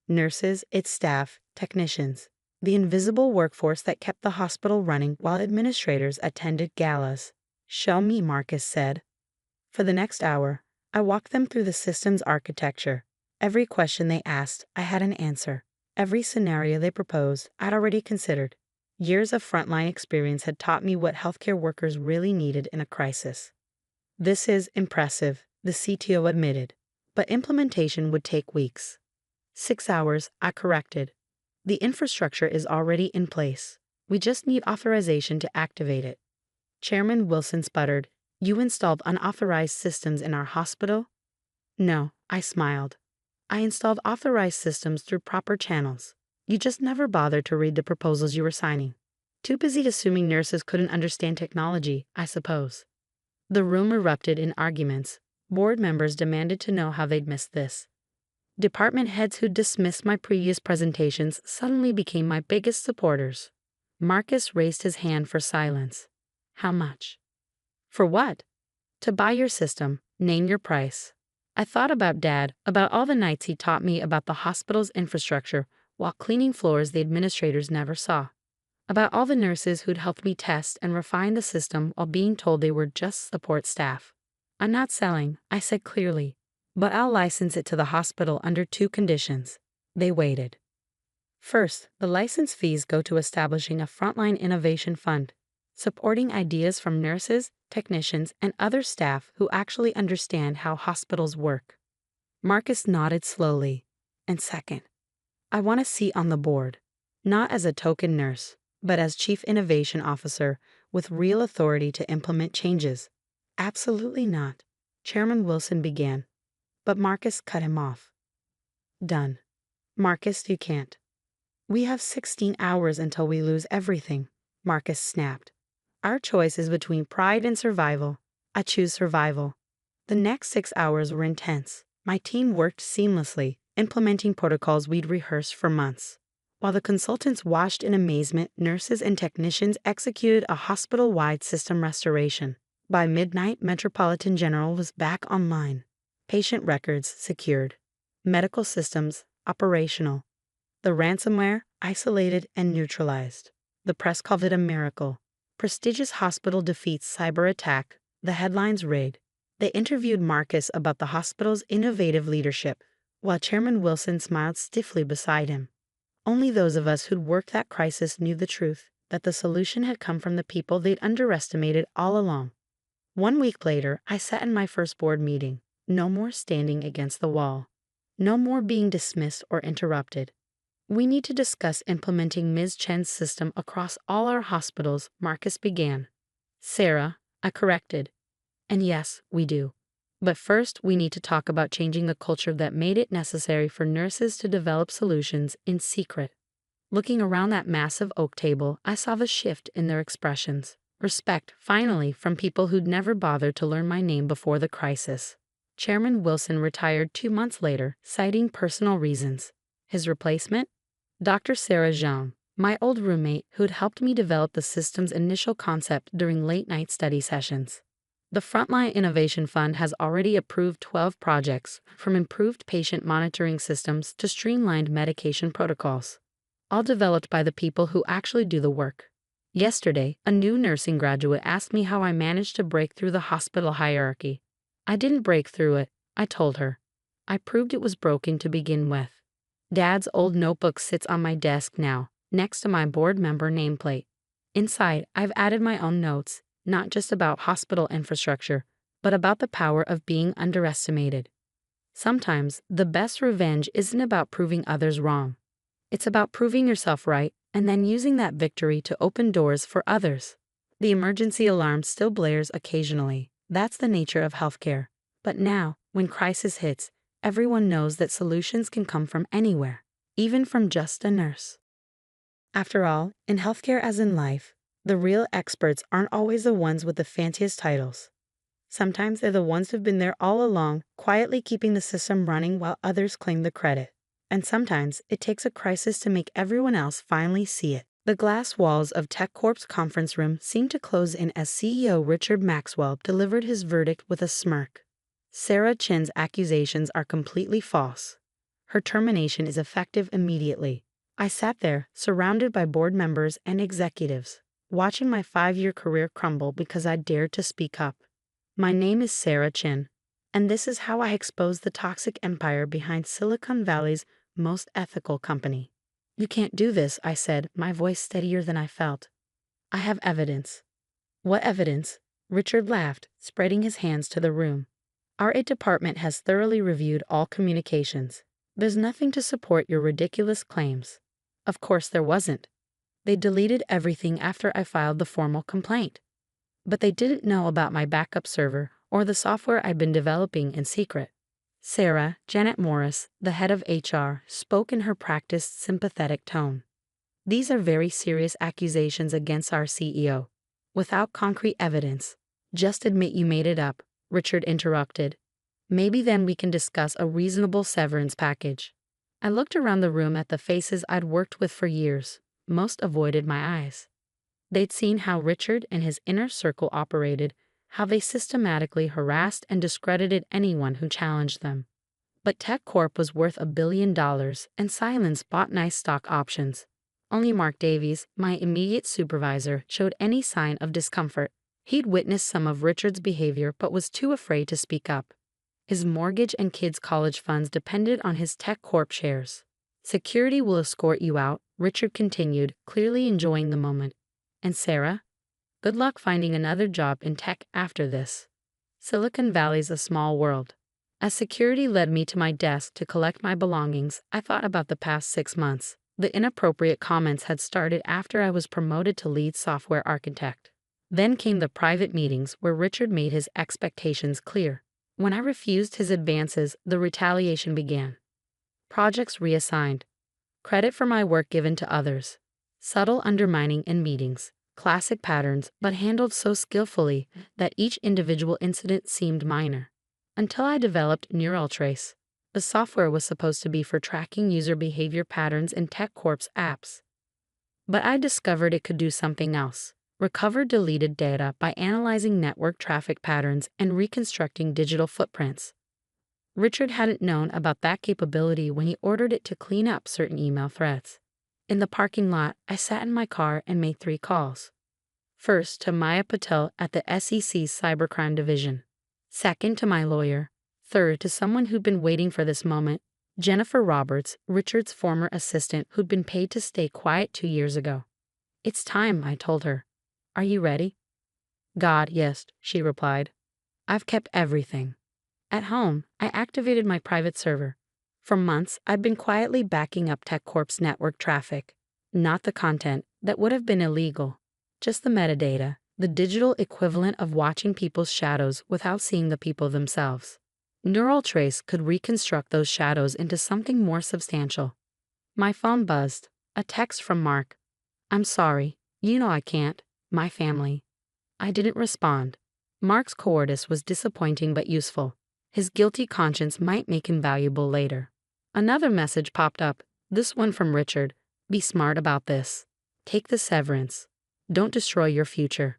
Nurses, its staff, technicians. The invisible workforce that kept the hospital running while administrators attended galas. Show me, Marcus said. For the next hour, I walked them through the system's architecture. Every question they asked, I had an answer. Every scenario they proposed, I'd already considered. Years of frontline experience had taught me what healthcare workers really needed in a crisis. This is impressive, the CTO admitted, but implementation would take weeks. 6 hours, I corrected. The infrastructure is already in place. We just need authorization to activate it. Chairman Wilson sputtered, You installed unauthorized systems in our hospital? No, I smiled. I installed authorized systems through proper channels. You just never bothered to read the proposals you were signing. Too busy assuming nurses couldn't understand technology, I suppose. The room erupted in arguments. Board members demanded to know how they'd missed this. Department heads who dismissed my previous presentations suddenly became my biggest supporters. Marcus raised his hand for silence. How much? For what? To buy your system, name your price. I thought about Dad, about all the nights he taught me about the hospital's infrastructure while cleaning floors the administrators never saw. About all the nurses who'd helped me test and refine the system while being told they were just support staff. I'm not selling, I said clearly, but I'll license it to the hospital under 2 conditions. They waited. First, the license fees go to establishing a frontline innovation fund, supporting ideas from nurses, technicians, and other staff who actually understand how hospitals work. Marcus nodded slowly. And second, I want a seat on the board, not as a token nurse, but as Chief Innovation Officer with real authority to implement changes. Absolutely not, Chairman Wilson began, but Marcus cut him off. Done. Marcus, you can't. We have 16 hours until we lose everything, Marcus snapped. Our choice is between pride and survival. I choose survival. The next 6 hours were intense. My team worked seamlessly, implementing protocols we'd rehearsed for months. While the consultants watched in amazement, nurses and technicians executed a hospital-wide system restoration. By midnight, Metropolitan General was back online. Patient records secured. Medical systems operational. The ransomware isolated and neutralized. The press called it a miracle. Prestigious hospital defeats cyber attack. The headlines read. They interviewed Marcus about the hospital's innovative leadership, while Chairman Wilson smiled stiffly beside him. Only those of us who'd worked that crisis knew the truth, that the solution had come from the people they'd underestimated all along. 1 week later, I sat in my first board meeting. No more standing against the wall. No more being dismissed or interrupted. We need to discuss implementing Ms. Chen's system across all our hospitals, Marcus began. Sarah, I corrected. And yes, we do. But first, we need to talk about changing the culture that made it necessary for nurses to develop solutions in secret. Looking around that massive oak table, I saw the shift in their expressions. Respect, finally, from people who'd never bothered to learn my name before the crisis. Chairman Wilson retired 2 months later, citing personal reasons. His replacement? Dr. Sarah Jean, my old roommate who'd helped me develop the system's initial concept during late-night study sessions. The Frontline Innovation Fund has already approved 12 projects, from improved patient monitoring systems to streamlined medication protocols, all developed by the people who actually do the work. Yesterday, a new nursing graduate asked me how I managed to break through the hospital hierarchy. I didn't break through it, I told her. I proved it was broken to begin with. Dad's old notebook sits on my desk now, next to my board member nameplate. Inside, I've added my own notes, not just about hospital infrastructure, but about the power of being underestimated. Sometimes, the best revenge isn't about proving others wrong. It's about proving yourself right, and then using that victory to open doors for others. The emergency alarm still blares occasionally. That's the nature of healthcare. But now, when crisis hits, everyone knows that solutions can come from anywhere, even from just a nurse. After all, in healthcare as in life, The real experts aren't always the ones with the fanciest titles. Sometimes they're the ones who've been there all along, quietly keeping the system running while others claim the credit. And sometimes it takes a crisis to make everyone else finally see it. The glass walls of TechCorp's conference room seemed to close in as CEO Richard Maxwell delivered his verdict with a smirk. Sarah Chin's accusations are completely false. Her termination is effective immediately. I sat there, surrounded by board members and executives, watching my 5-year career crumble because I dared to speak up. My name is Sarah Chin, and this is how I expose the toxic empire behind Silicon Valley's most ethical company. You can't do this, I said, my voice steadier than I felt. I have evidence. What evidence? Richard laughed, spreading his hands to the room. Our IT department has thoroughly reviewed all communications. There's nothing to support your ridiculous claims. Of course there wasn't. They deleted everything after I filed the formal complaint. But they didn't know about my backup server or the software I'd been developing in secret. Sarah, Janet Morris, the head of HR, spoke in her practiced, sympathetic tone. These are very serious accusations against our CEO. Without concrete evidence. Just admit you made it up, Richard interrupted. Maybe then we can discuss a reasonable severance package. I looked around the room at the faces I'd worked with for years. Most avoided my eyes. They'd seen how Richard and his inner circle operated, how they systematically harassed and discredited anyone who challenged them. But TechCorp was worth $1 billion, and Silence bought nice stock options. Only Mark Davies, my immediate supervisor, showed any sign of discomfort. He'd witnessed some of Richard's behavior but was too afraid to speak up. His mortgage and kids' college funds depended on his TechCorp shares. Security will escort you out, Richard continued, clearly enjoying the moment. And Sarah? Good luck finding another job in tech after this. Silicon Valley's a small world. As security led me to my desk to collect my belongings, I thought about the past 6 months. The inappropriate comments had started after I was promoted to lead software architect. Then came the private meetings where Richard made his expectations clear. When I refused his advances, the retaliation began. Projects reassigned. Credit for my work given to others. Subtle undermining in meetings. Classic patterns, but handled so skillfully that each individual incident seemed minor. Until I developed NeuralTrace. The software was supposed to be for tracking user behavior patterns in TechCorp's apps. But I discovered it could do something else. Recover deleted data by analyzing network traffic patterns and reconstructing digital footprints. Richard hadn't known about that capability when he ordered it to clean up certain email threads. In the parking lot, I sat in my car and made 3 calls. First, to Maya Patel at the SEC's Cybercrime Division. Second, to my lawyer. Third, to someone who'd been waiting for this moment, Jennifer Roberts, Richard's former assistant who'd been paid to stay quiet 2 years ago. It's time, I told her. Are you ready? God, yes, she replied. I've kept everything. At home, I activated my private server. For months, I'd been quietly backing up TechCorp's network traffic. Not the content, that would have been illegal. Just the metadata, the digital equivalent of watching people's shadows without seeing the people themselves. NeuralTrace could reconstruct those shadows into something more substantial. My phone buzzed. A text from Mark. I'm sorry, you know I can't. My family. I didn't respond. Mark's cowardice was disappointing but useful. His guilty conscience might make him valuable later. Another message popped up, this one from Richard. Be smart about this. Take the severance. Don't destroy your future.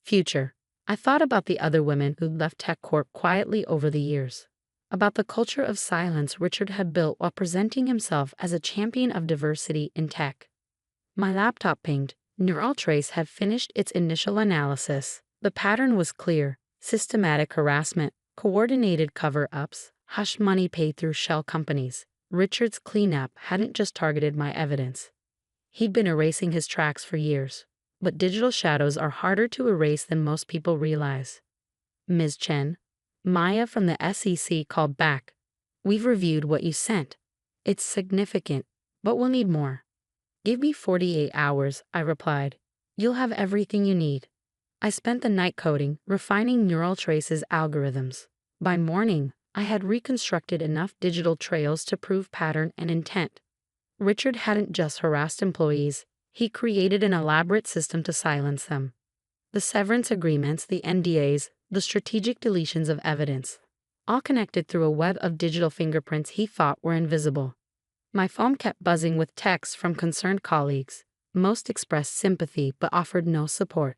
Future. I thought about the other women who'd left TechCorp quietly over the years. About the culture of silence Richard had built while presenting himself as a champion of diversity in tech. My laptop pinged. NeuralTrace had finished its initial analysis. The pattern was clear. Systematic harassment, coordinated cover-ups, hush money paid through shell companies. Richard's cleanup hadn't just targeted my evidence. He'd been erasing his tracks for years. But digital shadows are harder to erase than most people realize. Ms. Chen, Maya from the SEC called back. We've reviewed what you sent. It's significant, but we'll need more. Give me 48 hours, I replied. You'll have everything you need. I spent the night coding, refining NeuralTrace's algorithms. By morning, I had reconstructed enough digital trails to prove pattern and intent. Richard hadn't just harassed employees, He created an elaborate system to silence them. The severance agreements, the NDAs, the strategic deletions of evidence, all connected through a web of digital fingerprints he thought were invisible. My phone kept buzzing with texts from concerned colleagues. Most expressed sympathy but offered no support.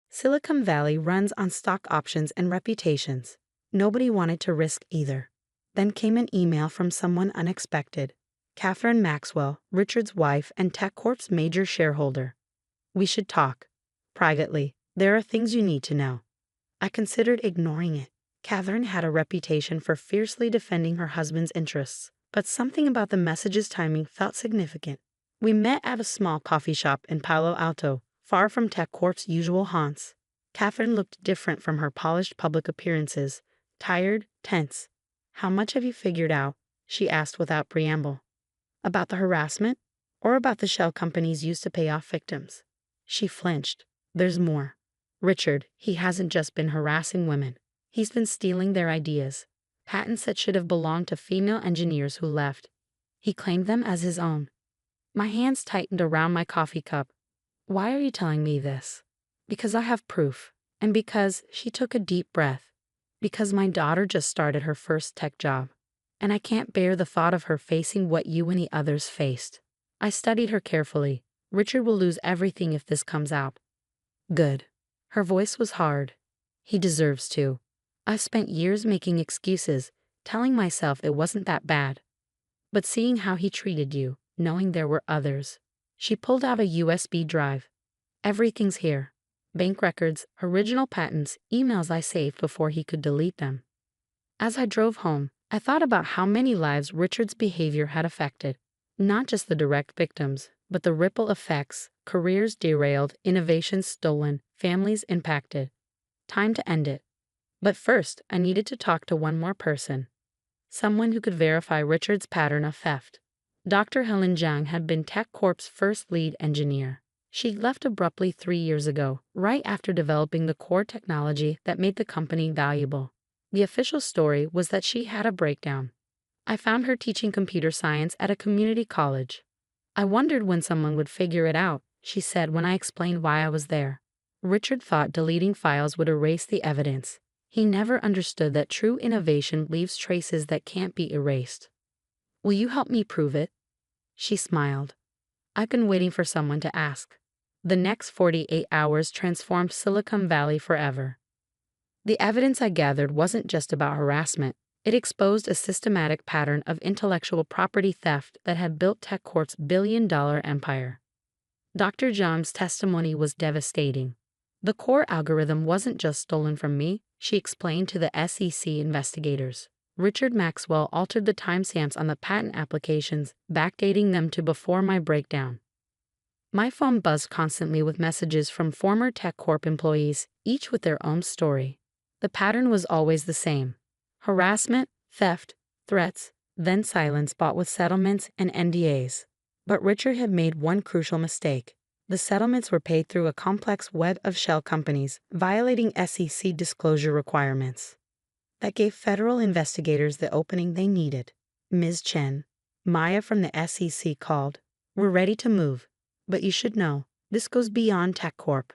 Silicon Valley runs on stock options and reputations. Nobody wanted to risk either. Then came an email from someone unexpected. Catherine Maxwell, Richard's wife and TechCorp's major shareholder. We should talk. Privately, there are things you need to know. I considered ignoring it. Catherine had a reputation for fiercely defending her husband's interests, but something about the message's timing felt significant. We met at a small coffee shop in Palo Alto, far from TechCorp's usual haunts. Catherine looked different from her polished public appearances, tired, tense. How much have you figured out? She asked without preamble. About the harassment? Or about the shell companies used to pay off victims? She flinched. There's more. Richard, he hasn't just been harassing women. He's been stealing their ideas. Patents that should have belonged to female engineers who left. He claimed them as his own. My hands tightened around my coffee cup. Why are you telling me this? Because I have proof. And because she took a deep breath. Because my daughter just started her first tech job. And I can't bear the thought of her facing what you and the others faced. I studied her carefully. Richard will lose everything if this comes out. Good. Her voice was hard. He deserves to. I've spent years making excuses, telling myself it wasn't that bad. But seeing how he treated you, knowing there were others. She pulled out a USB drive. Everything's here. Bank records, original patents, emails I saved before he could delete them. As I drove home, I thought about how many lives Richard's behavior had affected. Not just the direct victims, but the ripple effects, careers derailed, innovations stolen, families impacted. Time to end it. But first, I needed to talk to one more person. Someone who could verify Richard's pattern of theft. Dr. Helen Zhang had been TechCorp's first lead engineer. She left abruptly 3 years ago, right after developing the core technology that made the company valuable. The official story was that she had a breakdown. I found her teaching computer science at a community college. I wondered when someone would figure it out, she said when I explained why I was there. Richard thought deleting files would erase the evidence. He never understood that true innovation leaves traces that can't be erased. Will you help me prove it? She smiled. I've been waiting for someone to ask. The next 48 hours transformed Silicon Valley forever. The evidence I gathered wasn't just about harassment. It exposed a systematic pattern of intellectual property theft that had built TechCorp's billion-dollar empire. Dr. Zhang's testimony was devastating. The core algorithm wasn't just stolen from me, she explained to the SEC investigators. Richard Maxwell altered the timestamps on the patent applications, backdating them to before my breakdown. My phone buzzed constantly with messages from former TechCorp employees, each with their own story. The pattern was always the same. Harassment, theft, threats, then silence bought with settlements and NDAs. But Richard had made one crucial mistake. The settlements were paid through a complex web of shell companies, violating SEC disclosure requirements. That gave federal investigators the opening they needed. Ms. Chen, Maya from the SEC called. We're ready to move. But you should know, this goes beyond TechCorp.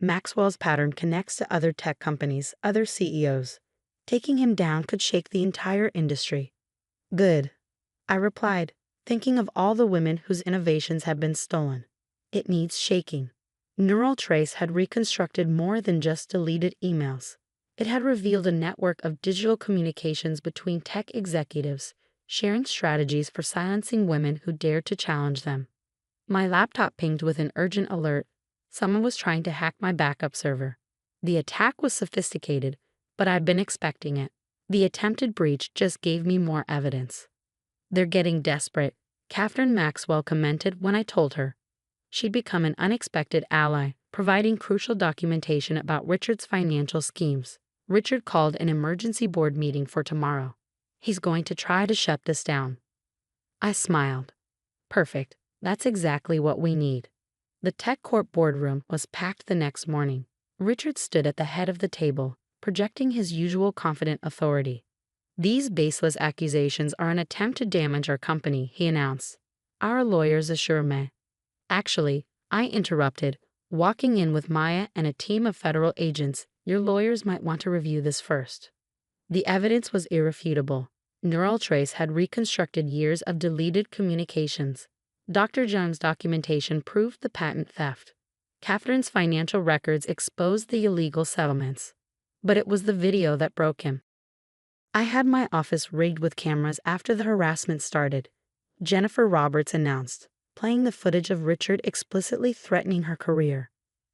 Maxwell's pattern connects to other tech companies, other CEOs. Taking him down could shake the entire industry. Good, I replied, thinking of all the women whose innovations had been stolen. It needs shaking. Neural Trace had reconstructed more than just deleted emails. It had revealed a network of digital communications between tech executives, sharing strategies for silencing women who dared to challenge them. My laptop pinged with an urgent alert. Someone was trying to hack my backup server. The attack was sophisticated, but I'd been expecting it. The attempted breach just gave me more evidence. They're getting desperate, Catherine Maxwell commented when I told her. She'd become an unexpected ally, providing crucial documentation about Richard's financial schemes. Richard called an emergency board meeting for tomorrow. He's going to try to shut this down. I smiled. Perfect. That's exactly what we need. The TechCorp boardroom was packed the next morning. Richard stood at the head of the table, projecting his usual confident authority. These baseless accusations are an attempt to damage our company, he announced. Our lawyers assure me. Actually, I interrupted, walking in with Maya and a team of federal agents. Your lawyers might want to review this first. The evidence was irrefutable. Neural Trace had reconstructed years of deleted communications. Dr. Jung's documentation proved the patent theft. Catherine's financial records exposed the illegal settlements. But it was the video that broke him. I had my office rigged with cameras after the harassment started, Jennifer Roberts announced, playing the footage of Richard explicitly threatening her career.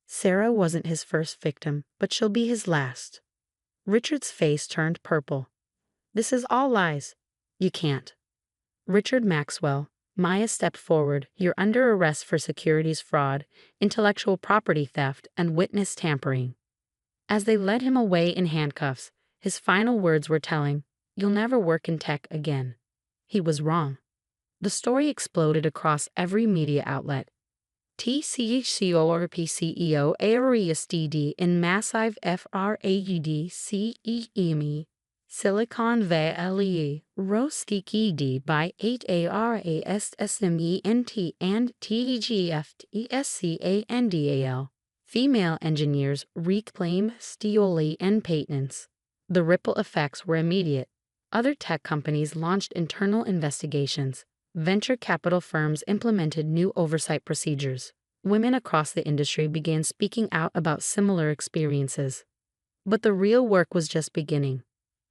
Sarah wasn't his first victim, but she'll be his last. Richard's face turned purple. This is all lies. You can't. Richard Maxwell. Maya stepped forward. You're under arrest for securities fraud, intellectual property theft, and witness tampering. As they led him away in handcuffs, his final words were telling, you'll never work in tech again. He was wrong. The story exploded across every media outlet. TCHCORPCEO ARESTD in Massive FRAUD Silicon Valley Rostikid by 8ARASSMENT and TGFTSCANDAL. Female engineers reclaim Stioli and patents. The ripple effects were immediate. Other tech companies launched internal investigations. Venture capital firms implemented new oversight procedures. Women across the industry began speaking out about similar experiences. But the real work was just beginning.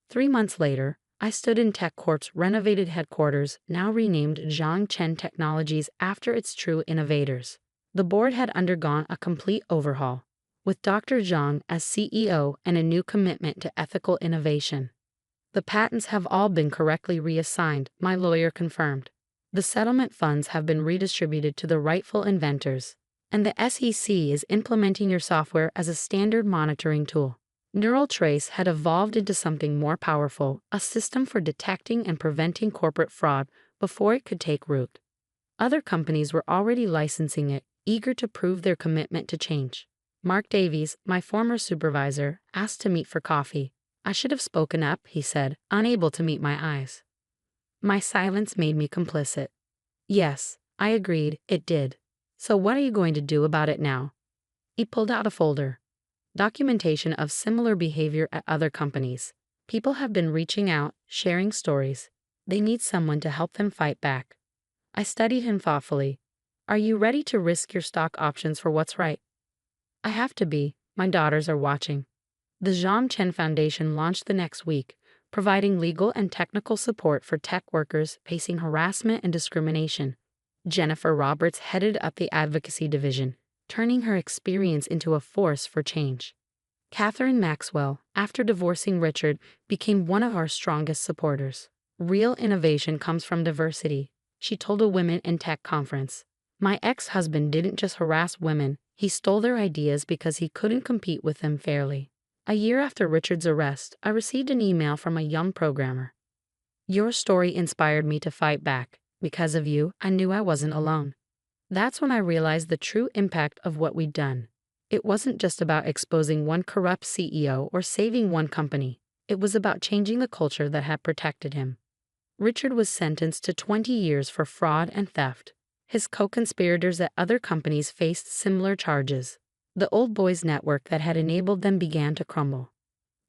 3 months later, I stood in TechCorp's renovated headquarters, now renamed Zhongchen Technologies after its true innovators. The board had undergone a complete overhaul, with Dr. Zhang as CEO and a new commitment to ethical innovation. The patents have all been correctly reassigned, my lawyer confirmed. The settlement funds have been redistributed to the rightful inventors, and the SEC is implementing your software as a standard monitoring tool. Neural Trace had evolved into something more powerful, a system for detecting and preventing corporate fraud before it could take root. Other companies were already licensing it, eager to prove their commitment to change. Mark Davies, my former supervisor, asked to meet for coffee. I should have spoken up, he said, unable to meet my eyes. My silence made me complicit. Yes, I agreed, it did. So what are you going to do about it now? He pulled out a folder. Documentation of similar behavior at other companies. People have been reaching out, sharing stories. They need someone to help them fight back. I studied him thoughtfully. Are you ready to risk your stock options for what's right? I have to be. My daughters are watching. The Zhongchen Foundation launched the next week, providing legal and technical support for tech workers facing harassment and discrimination. Jennifer Roberts headed up the advocacy division, turning her experience into a force for change. Catherine Maxwell, after divorcing Richard, became one of our strongest supporters. Real innovation comes from diversity, she told a Women in Tech conference. My ex-husband didn't just harass women, he stole their ideas because he couldn't compete with them fairly. A year after Richard's arrest, I received an email from a young programmer. Your story inspired me to fight back. Because of you, I knew I wasn't alone. That's when I realized the true impact of what we'd done. It wasn't just about exposing one corrupt CEO or saving one company. It was about changing the culture that had protected him. Richard was sentenced to 20 years for fraud and theft. His co-conspirators at other companies faced similar charges. The old boys network that had enabled them began to crumble.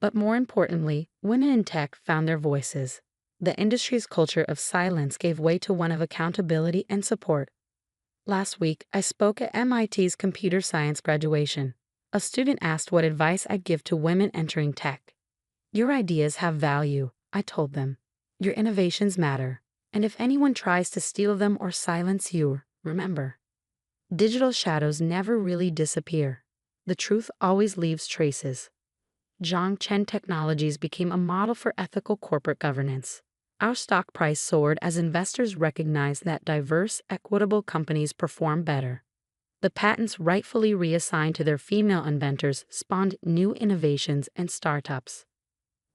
But more importantly, women in tech found their voices. The industry's culture of silence gave way to one of accountability and support. Last week, I spoke at MIT's computer science graduation. A student asked what advice I'd give to women entering tech. Your ideas have value, I told them. Your innovations matter. And if anyone tries to steal them or silence you, remember. Digital shadows never really disappear. The truth always leaves traces. Zhongchen Technologies became a model for ethical corporate governance. Our stock price soared as investors recognized that diverse, equitable companies perform better. The patents rightfully reassigned to their female inventors spawned new innovations and startups.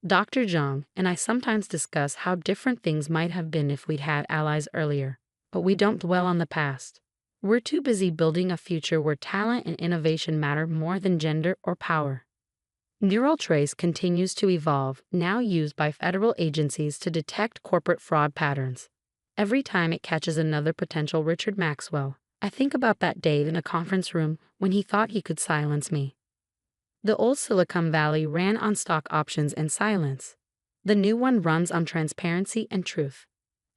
Dr. Zhang and I sometimes discuss how different things might have been if we'd had allies earlier, but we don't dwell on the past. We're too busy building a future where talent and innovation matter more than gender or power. Neural Trace continues to evolve, now used by federal agencies to detect corporate fraud patterns. Every time it catches another potential Richard Maxwell, I think about that day in a conference room when he thought he could silence me. The old Silicon Valley ran on stock options and silence. The new one runs on transparency and truth.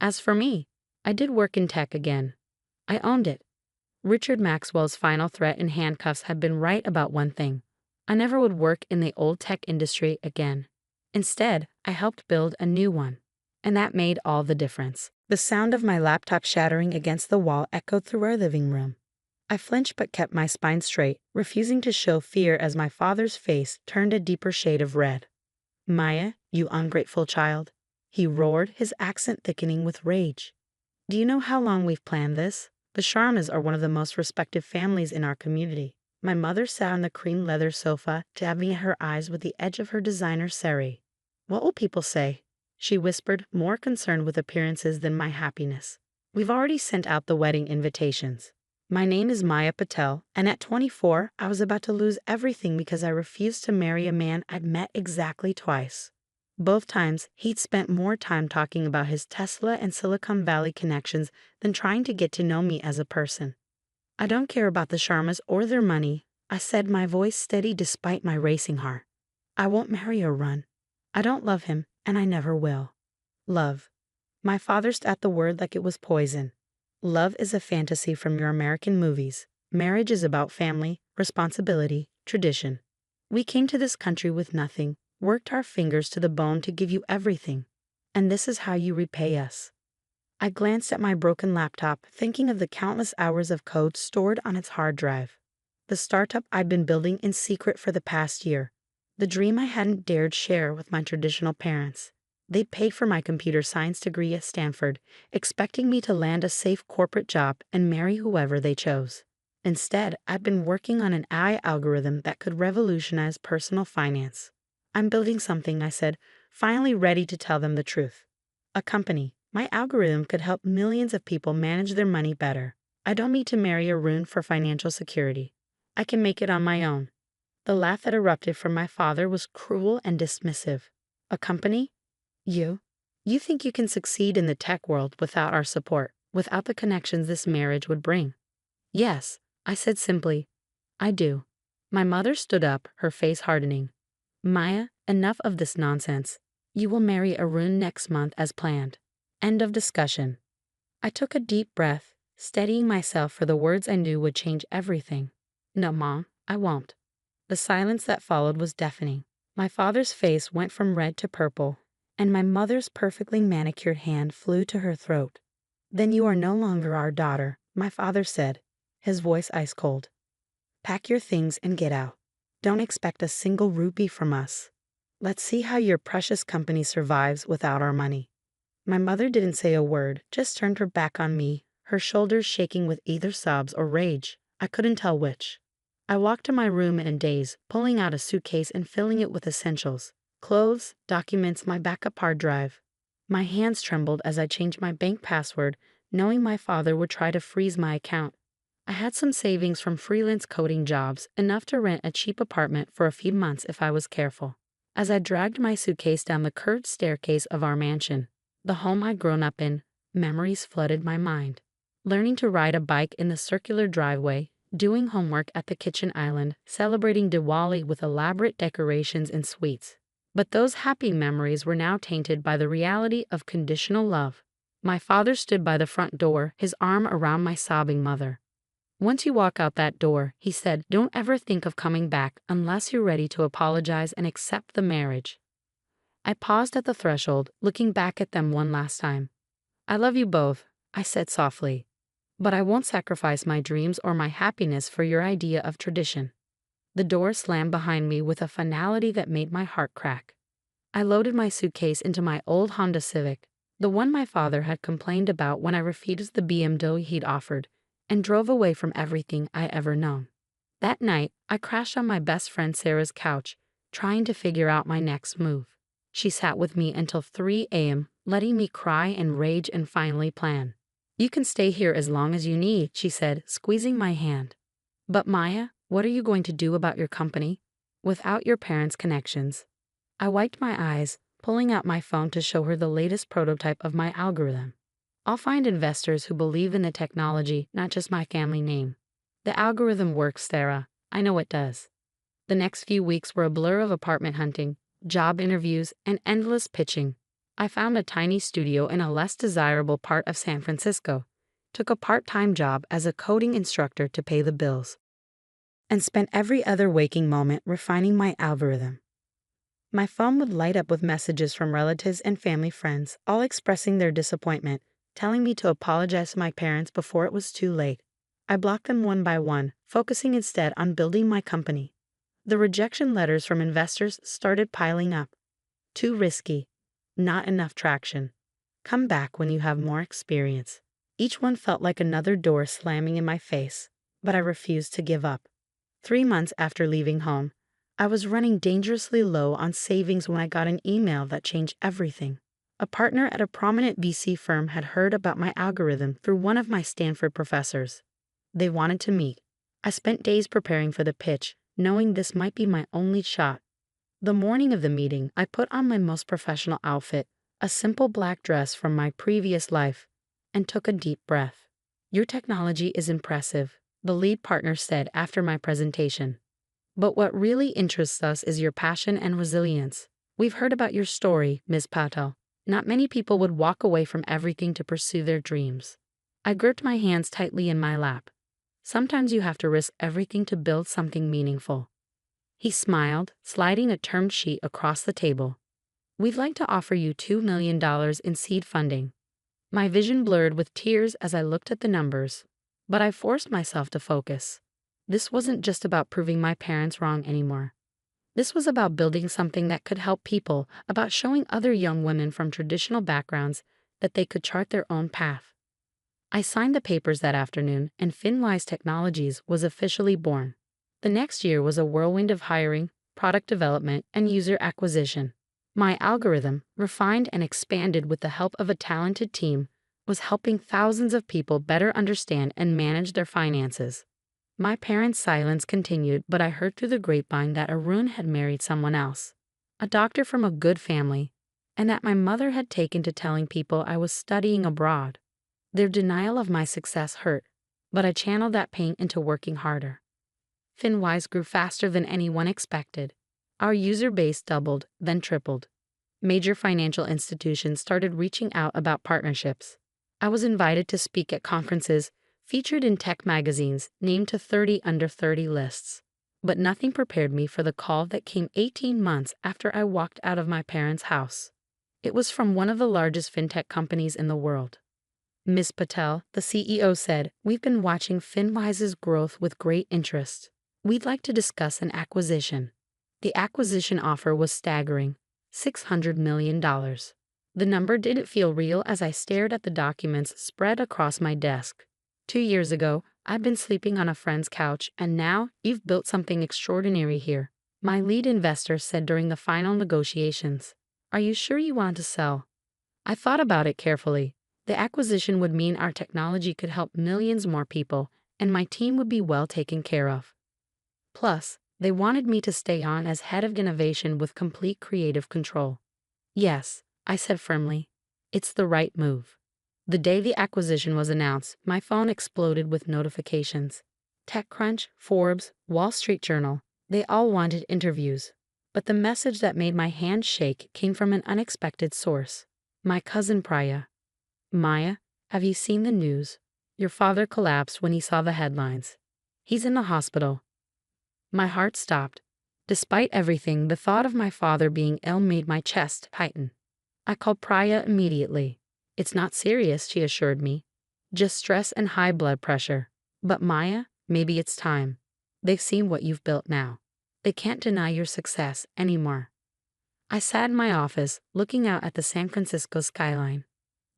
As for me, I did work in tech again. I owned it. Richard Maxwell's final threat in handcuffs had been right about one thing. I never would work in the old tech industry again. Instead, I helped build a new one. And that made all the difference. The sound of my laptop shattering against the wall echoed through our living room. I flinched but kept my spine straight, refusing to show fear as my father's face turned a deeper shade of red. "Maya, you ungrateful child," he roared, his accent thickening with rage. "Do you know how long we've planned this? The Sharmas are one of the most respected families in our community." My mother sat on the cream leather sofa, dabbing at her eyes with the edge of her designer sari. "What will people say?" she whispered, more concerned with appearances than my happiness. "We've already sent out the wedding invitations. My name is Maya Patel, and at 24, I was about to lose everything because I refused to marry a man I'd met exactly twice. Both times, he'd spent more time talking about his Tesla and Silicon Valley connections than trying to get to know me as a person. "I don't care about the Sharmas or their money," I said, my voice steady despite my racing heart. "I won't marry or run. I don't love him, and I never will." Love. My father spat the word like it was poison. Love is a fantasy from your American movies. Marriage is about family, responsibility, tradition. We came to this country with nothing, worked our fingers to the bone to give you everything. And this is how you repay us. I glanced at my broken laptop, thinking of the countless hours of code stored on its hard drive. The startup I'd been building in secret for the past year. The dream I hadn't dared share with my traditional parents. They'd paid for my computer science degree at Stanford, expecting me to land a safe corporate job and marry whoever they chose. Instead, I'd been working on an AI algorithm that could revolutionize personal finance. "I'm building something," I said, finally ready to tell them the truth. "A company. My algorithm could help millions of people manage their money better. I don't need to marry a rune for financial security. I can make it on my own." The laugh that erupted from my father was cruel and dismissive. "A company? You? You think you can succeed in the tech world without our support, without the connections this marriage would bring?" "Yes," I said simply. "I do." My mother stood up, her face hardening. "Maya, enough of this nonsense. You will marry Arun next month as planned. End of discussion." I took a deep breath, steadying myself for the words I knew would change everything. "No, Mom, I won't." The silence that followed was deafening. My father's face went from red to purple, and my mother's perfectly manicured hand flew to her throat. "Then you are no longer our daughter," my father said, his voice ice cold. "Pack your things and get out. Don't expect a single rupee from us. Let's see how your precious company survives without our money." My mother didn't say a word, just turned her back on me, her shoulders shaking with either sobs or rage. I couldn't tell which. I walked to my room in a daze, pulling out a suitcase and filling it with essentials. Clothes, documents, my backup hard drive. My hands trembled as I changed my bank password, knowing my father would try to freeze my account. I had some savings from freelance coding jobs, enough to rent a cheap apartment for a few months if I was careful. As I dragged my suitcase down the curved staircase of our mansion, the home I'd grown up in, memories flooded my mind. Learning to ride a bike in the circular driveway, doing homework at the kitchen island, celebrating Diwali with elaborate decorations and sweets. But those happy memories were now tainted by the reality of conditional love. My father stood by the front door, his arm around my sobbing mother. "Once you walk out that door," he said, "don't ever think of coming back unless you're ready to apologize and accept the marriage." I paused at the threshold, looking back at them one last time. "I love you both," I said softly. "But I won't sacrifice my dreams or my happiness for your idea of tradition." The door slammed behind me with a finality that made my heart crack. I loaded my suitcase into my old Honda Civic, the one my father had complained about when I refused the BMW he'd offered, and drove away from everything I ever known. That night, I crashed on my best friend Sarah's couch, trying to figure out my next move. She sat with me until 3 a.m., letting me cry and rage and finally plan. "You can stay here as long as you need," she said, squeezing my hand. "But Maya, what are you going to do about your company? Without your parents' connections?" I wiped my eyes, pulling out my phone to show her the latest prototype of my algorithm. I'll find investors who believe in the technology, not just my family name. The algorithm works, Sarah. I know it does. The next few weeks were a blur of apartment hunting, job interviews, and endless pitching. I found a tiny studio in a less desirable part of San Francisco, took a part-time job as a coding instructor to pay the bills, and spent every other waking moment refining my algorithm. My phone would light up with messages from relatives and family friends, all expressing their disappointment, telling me to apologize to my parents before it was too late. I blocked them one by one, focusing instead on building my company. The rejection letters from investors started piling up. Too risky. Not enough traction. Come back when you have more experience. Each one felt like another door slamming in my face, but I refused to give up. 3 months after leaving home, I was running dangerously low on savings when I got an email that changed everything. A partner at a prominent VC firm had heard about my algorithm through one of my Stanford professors. They wanted to meet. I spent days preparing for the pitch, knowing this might be my only shot. The morning of the meeting, I put on my most professional outfit, a simple black dress from my previous life, and took a deep breath. "Your technology is impressive," the lead partner said after my presentation. "But what really interests us is your passion and resilience. We've heard about your story, Ms. Patel. Not many people would walk away from everything to pursue their dreams." I gripped my hands tightly in my lap. "Sometimes you have to risk everything to build something meaningful." He smiled, sliding a term sheet across the table. "We'd like to offer you $2 million in seed funding." My vision blurred with tears as I looked at the numbers, but I forced myself to focus. This wasn't just about proving my parents wrong anymore. This was about building something that could help people, about showing other young women from traditional backgrounds that they could chart their own path. I signed the papers that afternoon, and FinWise Technologies was officially born. The next year was a whirlwind of hiring, product development, and user acquisition. My algorithm, refined and expanded with the help of a talented team, was helping thousands of people better understand and manage their finances. My parents' silence continued, but I heard through the grapevine that Arun had married someone else, a doctor from a good family, and that my mother had taken to telling people I was studying abroad. Their denial of my success hurt, but I channeled that pain into working harder. FinWise grew faster than anyone expected. Our user base doubled, then tripled. Major financial institutions started reaching out about partnerships. I was invited to speak at conferences, featured in tech magazines, named to 30 under 30 lists. But nothing prepared me for the call that came 18 months after I walked out of my parents' house. It was from one of the largest fintech companies in the world. "Ms. Patel," the CEO said, "we've been watching FinWise's growth with great interest. We'd like to discuss an acquisition." The acquisition offer was staggering, $600 million. The number didn't feel real as I stared at the documents spread across my desk. 2 years ago, I'd been sleeping on a friend's couch, and now you've built something extraordinary here, my lead investor said during the final negotiations. "Are you sure you want to sell?" I thought about it carefully. The acquisition would mean our technology could help millions more people, and my team would be well taken care of. Plus, they wanted me to stay on as head of innovation with complete creative control. "Yes," I said firmly. "It's the right move." The day the acquisition was announced, my phone exploded with notifications. TechCrunch, Forbes, Wall Street Journal, they all wanted interviews. But the message that made my hands shake came from an unexpected source. My cousin Priya. "Maya, have you seen the news? Your father collapsed when he saw the headlines. He's in the hospital." My heart stopped. Despite everything, the thought of my father being ill made my chest tighten. I called Priya immediately. "It's not serious," she assured me. "Just stress and high blood pressure. But Maya, maybe it's time. They've seen what you've built now. They can't deny your success anymore." I sat in my office, looking out at the San Francisco skyline.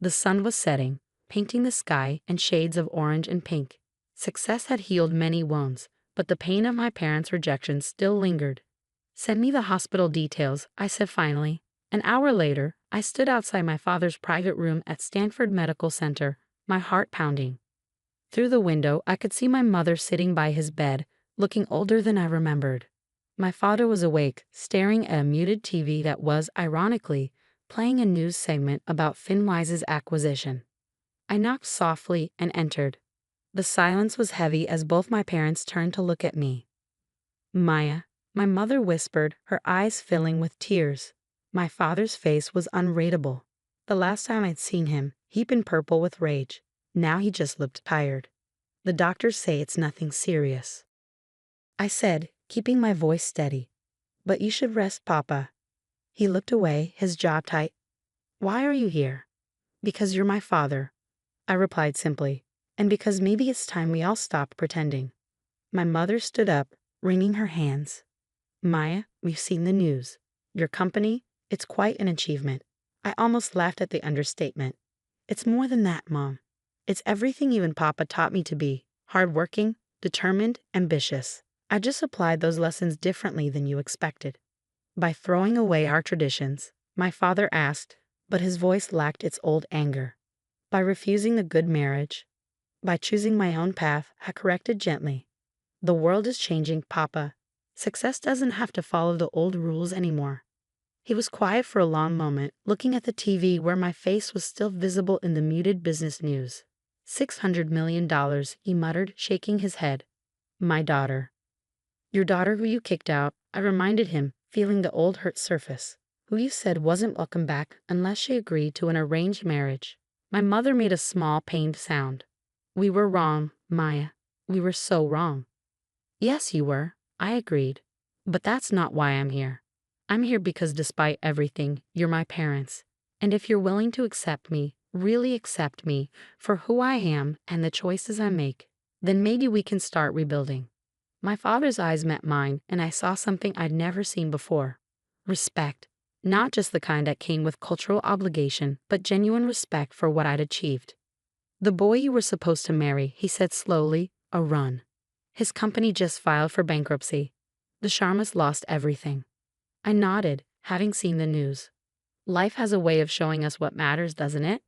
The sun was setting, painting the sky in shades of orange and pink. Success had healed many wounds, but the pain of my parents' rejection still lingered. "Send me the hospital details," I said finally. An hour later, I stood outside my father's private room at Stanford Medical Center, my heart pounding. Through the window, I could see my mother sitting by his bed, looking older than I remembered. My father was awake, staring at a muted TV that was, ironically, playing a news segment about FinWise's acquisition. I knocked softly and entered. The silence was heavy as both my parents turned to look at me. Maya, my mother whispered, her eyes filling with tears. My father's face was unreadable. The last time I'd seen him, he'd been purple with rage. Now he just looked tired. The doctors say it's nothing serious, I said, keeping my voice steady. But you should rest, Papa. He looked away, his jaw tight. Why are you here? Because you're my father, I replied simply, and because maybe it's time we all stopped pretending. My mother stood up, wringing her hands. Maya, we've seen the news. Your company, it's quite an achievement. I almost laughed at the understatement. It's more than that, Mom. It's everything you and Papa taught me to be: hardworking, determined, ambitious. I just applied those lessons differently than you expected. By throwing away our traditions, my father asked, but his voice lacked its old anger. By refusing a good marriage, by choosing my own path, I corrected gently. The world is changing, Papa. Success doesn't have to follow the old rules anymore. He was quiet for a long moment, looking at the TV where my face was still visible in the muted business news. $600 million, he muttered, shaking his head. My daughter. Your daughter who you kicked out, I reminded him, feeling the old hurt surface. Who you said wasn't welcome back unless she agreed to an arranged marriage. My mother made a small, pained sound. We were wrong, Maya. We were so wrong. Yes, you were, I agreed. But that's not why I'm here. I'm here because despite everything, you're my parents. And if you're willing to accept me, really accept me, for who I am and the choices I make, then maybe we can start rebuilding. My father's eyes met mine, and I saw something I'd never seen before. Respect. Not just the kind that came with cultural obligation, but genuine respect for what I'd achieved. The boy you were supposed to marry, he said slowly, a run. His company just filed for bankruptcy. The Sharmas lost everything. I nodded, having seen the news. Life has a way of showing us what matters, doesn't it?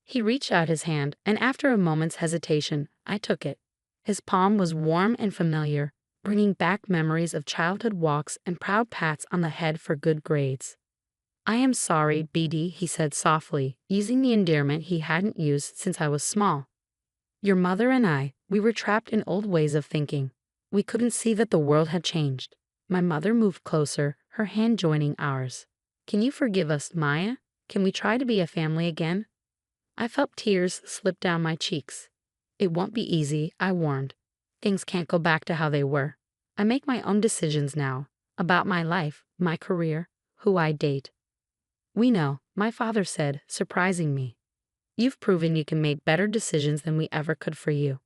He reached out his hand, and after a moment's hesitation, I took it. His palm was warm and familiar, bringing back memories of childhood walks and proud pats on the head for good grades. I am sorry, BD, he said softly, using the endearment he hadn't used since I was small. Your mother and I, we were trapped in old ways of thinking. We couldn't see that the world had changed. My mother moved closer, her hand joining ours. Can you forgive us, Maya? Can we try to be a family again? I felt tears slip down my cheeks. It won't be easy, I warned. Things can't go back to how they were. I make my own decisions now, about my life, my career, who I date. We know, my father said, surprising me. You've proven you can make better decisions than we ever could for you.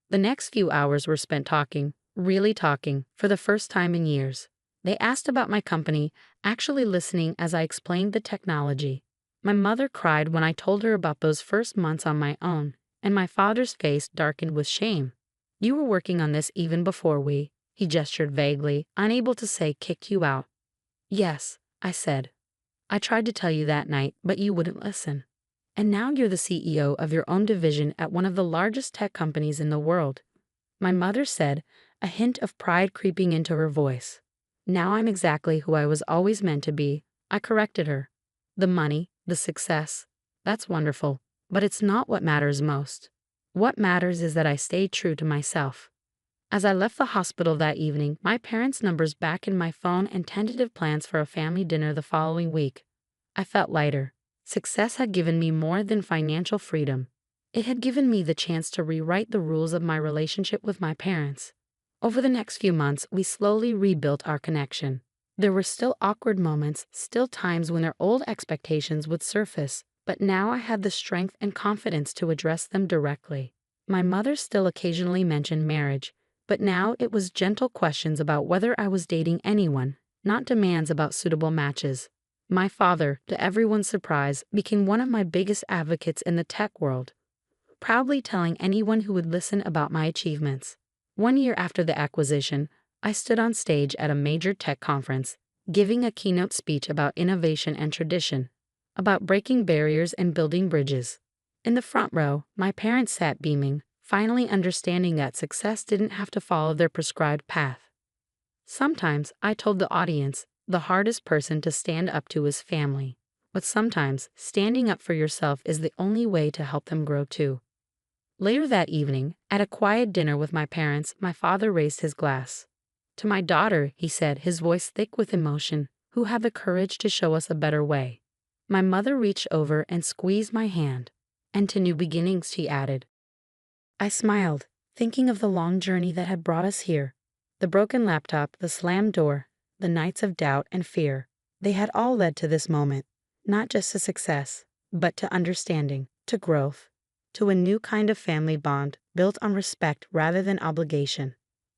The next few hours were spent talking, really talking, for the first time in years. They asked about my company, actually listening as I explained the technology. My mother cried when I told her about those first months on my own, and my father's face darkened with shame. You were working on this even before he gestured vaguely, unable to say, kicked you out. Yes, I said. I tried to tell you that night, but you wouldn't listen. And now you're the CEO of your own division at one of the largest tech companies in the world. My mother said, a hint of pride creeping into her voice. Now I'm exactly who I was always meant to be, I corrected her. The money, the success, that's wonderful, but it's not what matters most. What matters is that I stayed true to myself. As I left the hospital that evening, my parents' numbers back in my phone and tentative plans for a family dinner the following week. I felt lighter. Success had given me more than financial freedom. It had given me the chance to rewrite the rules of my relationship with my parents. Over the next few months, we slowly rebuilt our connection. There were still awkward moments, still times when their old expectations would surface, but now I had the strength and confidence to address them directly. My mother still occasionally mentioned marriage, but now it was gentle questions about whether I was dating anyone, not demands about suitable matches. My father, to everyone's surprise, became one of my biggest advocates in the tech world, proudly telling anyone who would listen about my achievements. 1 year after the acquisition, I stood on stage at a major tech conference, giving a keynote speech about innovation and tradition, about breaking barriers and building bridges. In the front row, my parents sat beaming, finally understanding that success didn't have to follow their prescribed path. Sometimes, I told the audience, the hardest person to stand up to is family. but sometimes standing up for yourself is the only way to help them grow too. Later that evening, at a quiet dinner with my parents, my father raised his glass. "To my daughter," he said, his voice thick with emotion, "who had the courage to show us a better way." My mother reached over and squeezed my hand. "And to new beginnings," he added. I smiled, thinking of the long journey that had brought us here. The broken laptop, the slammed door, the nights of doubt and fear, they had all led to this moment, not just to success, but to understanding, to growth, to a new kind of family bond built on respect rather than obligation.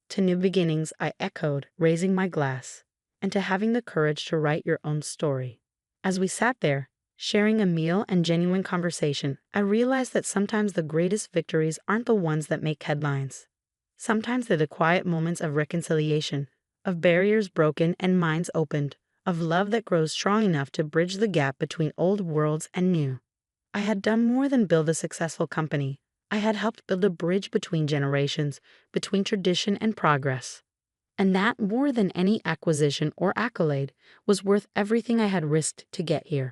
To new beginnings, I echoed, raising my glass, and to having the courage to write your own story. As we sat there, sharing a meal and genuine conversation, I realized that sometimes the greatest victories aren't the ones that make headlines. Sometimes they're the quiet moments of reconciliation, of barriers broken and minds opened, of love that grows strong enough to bridge the gap between old worlds and new. I had done more than build a successful company. I had helped build a bridge between generations, between tradition and progress. And that, more than any acquisition or accolade, was worth everything I had risked to get here.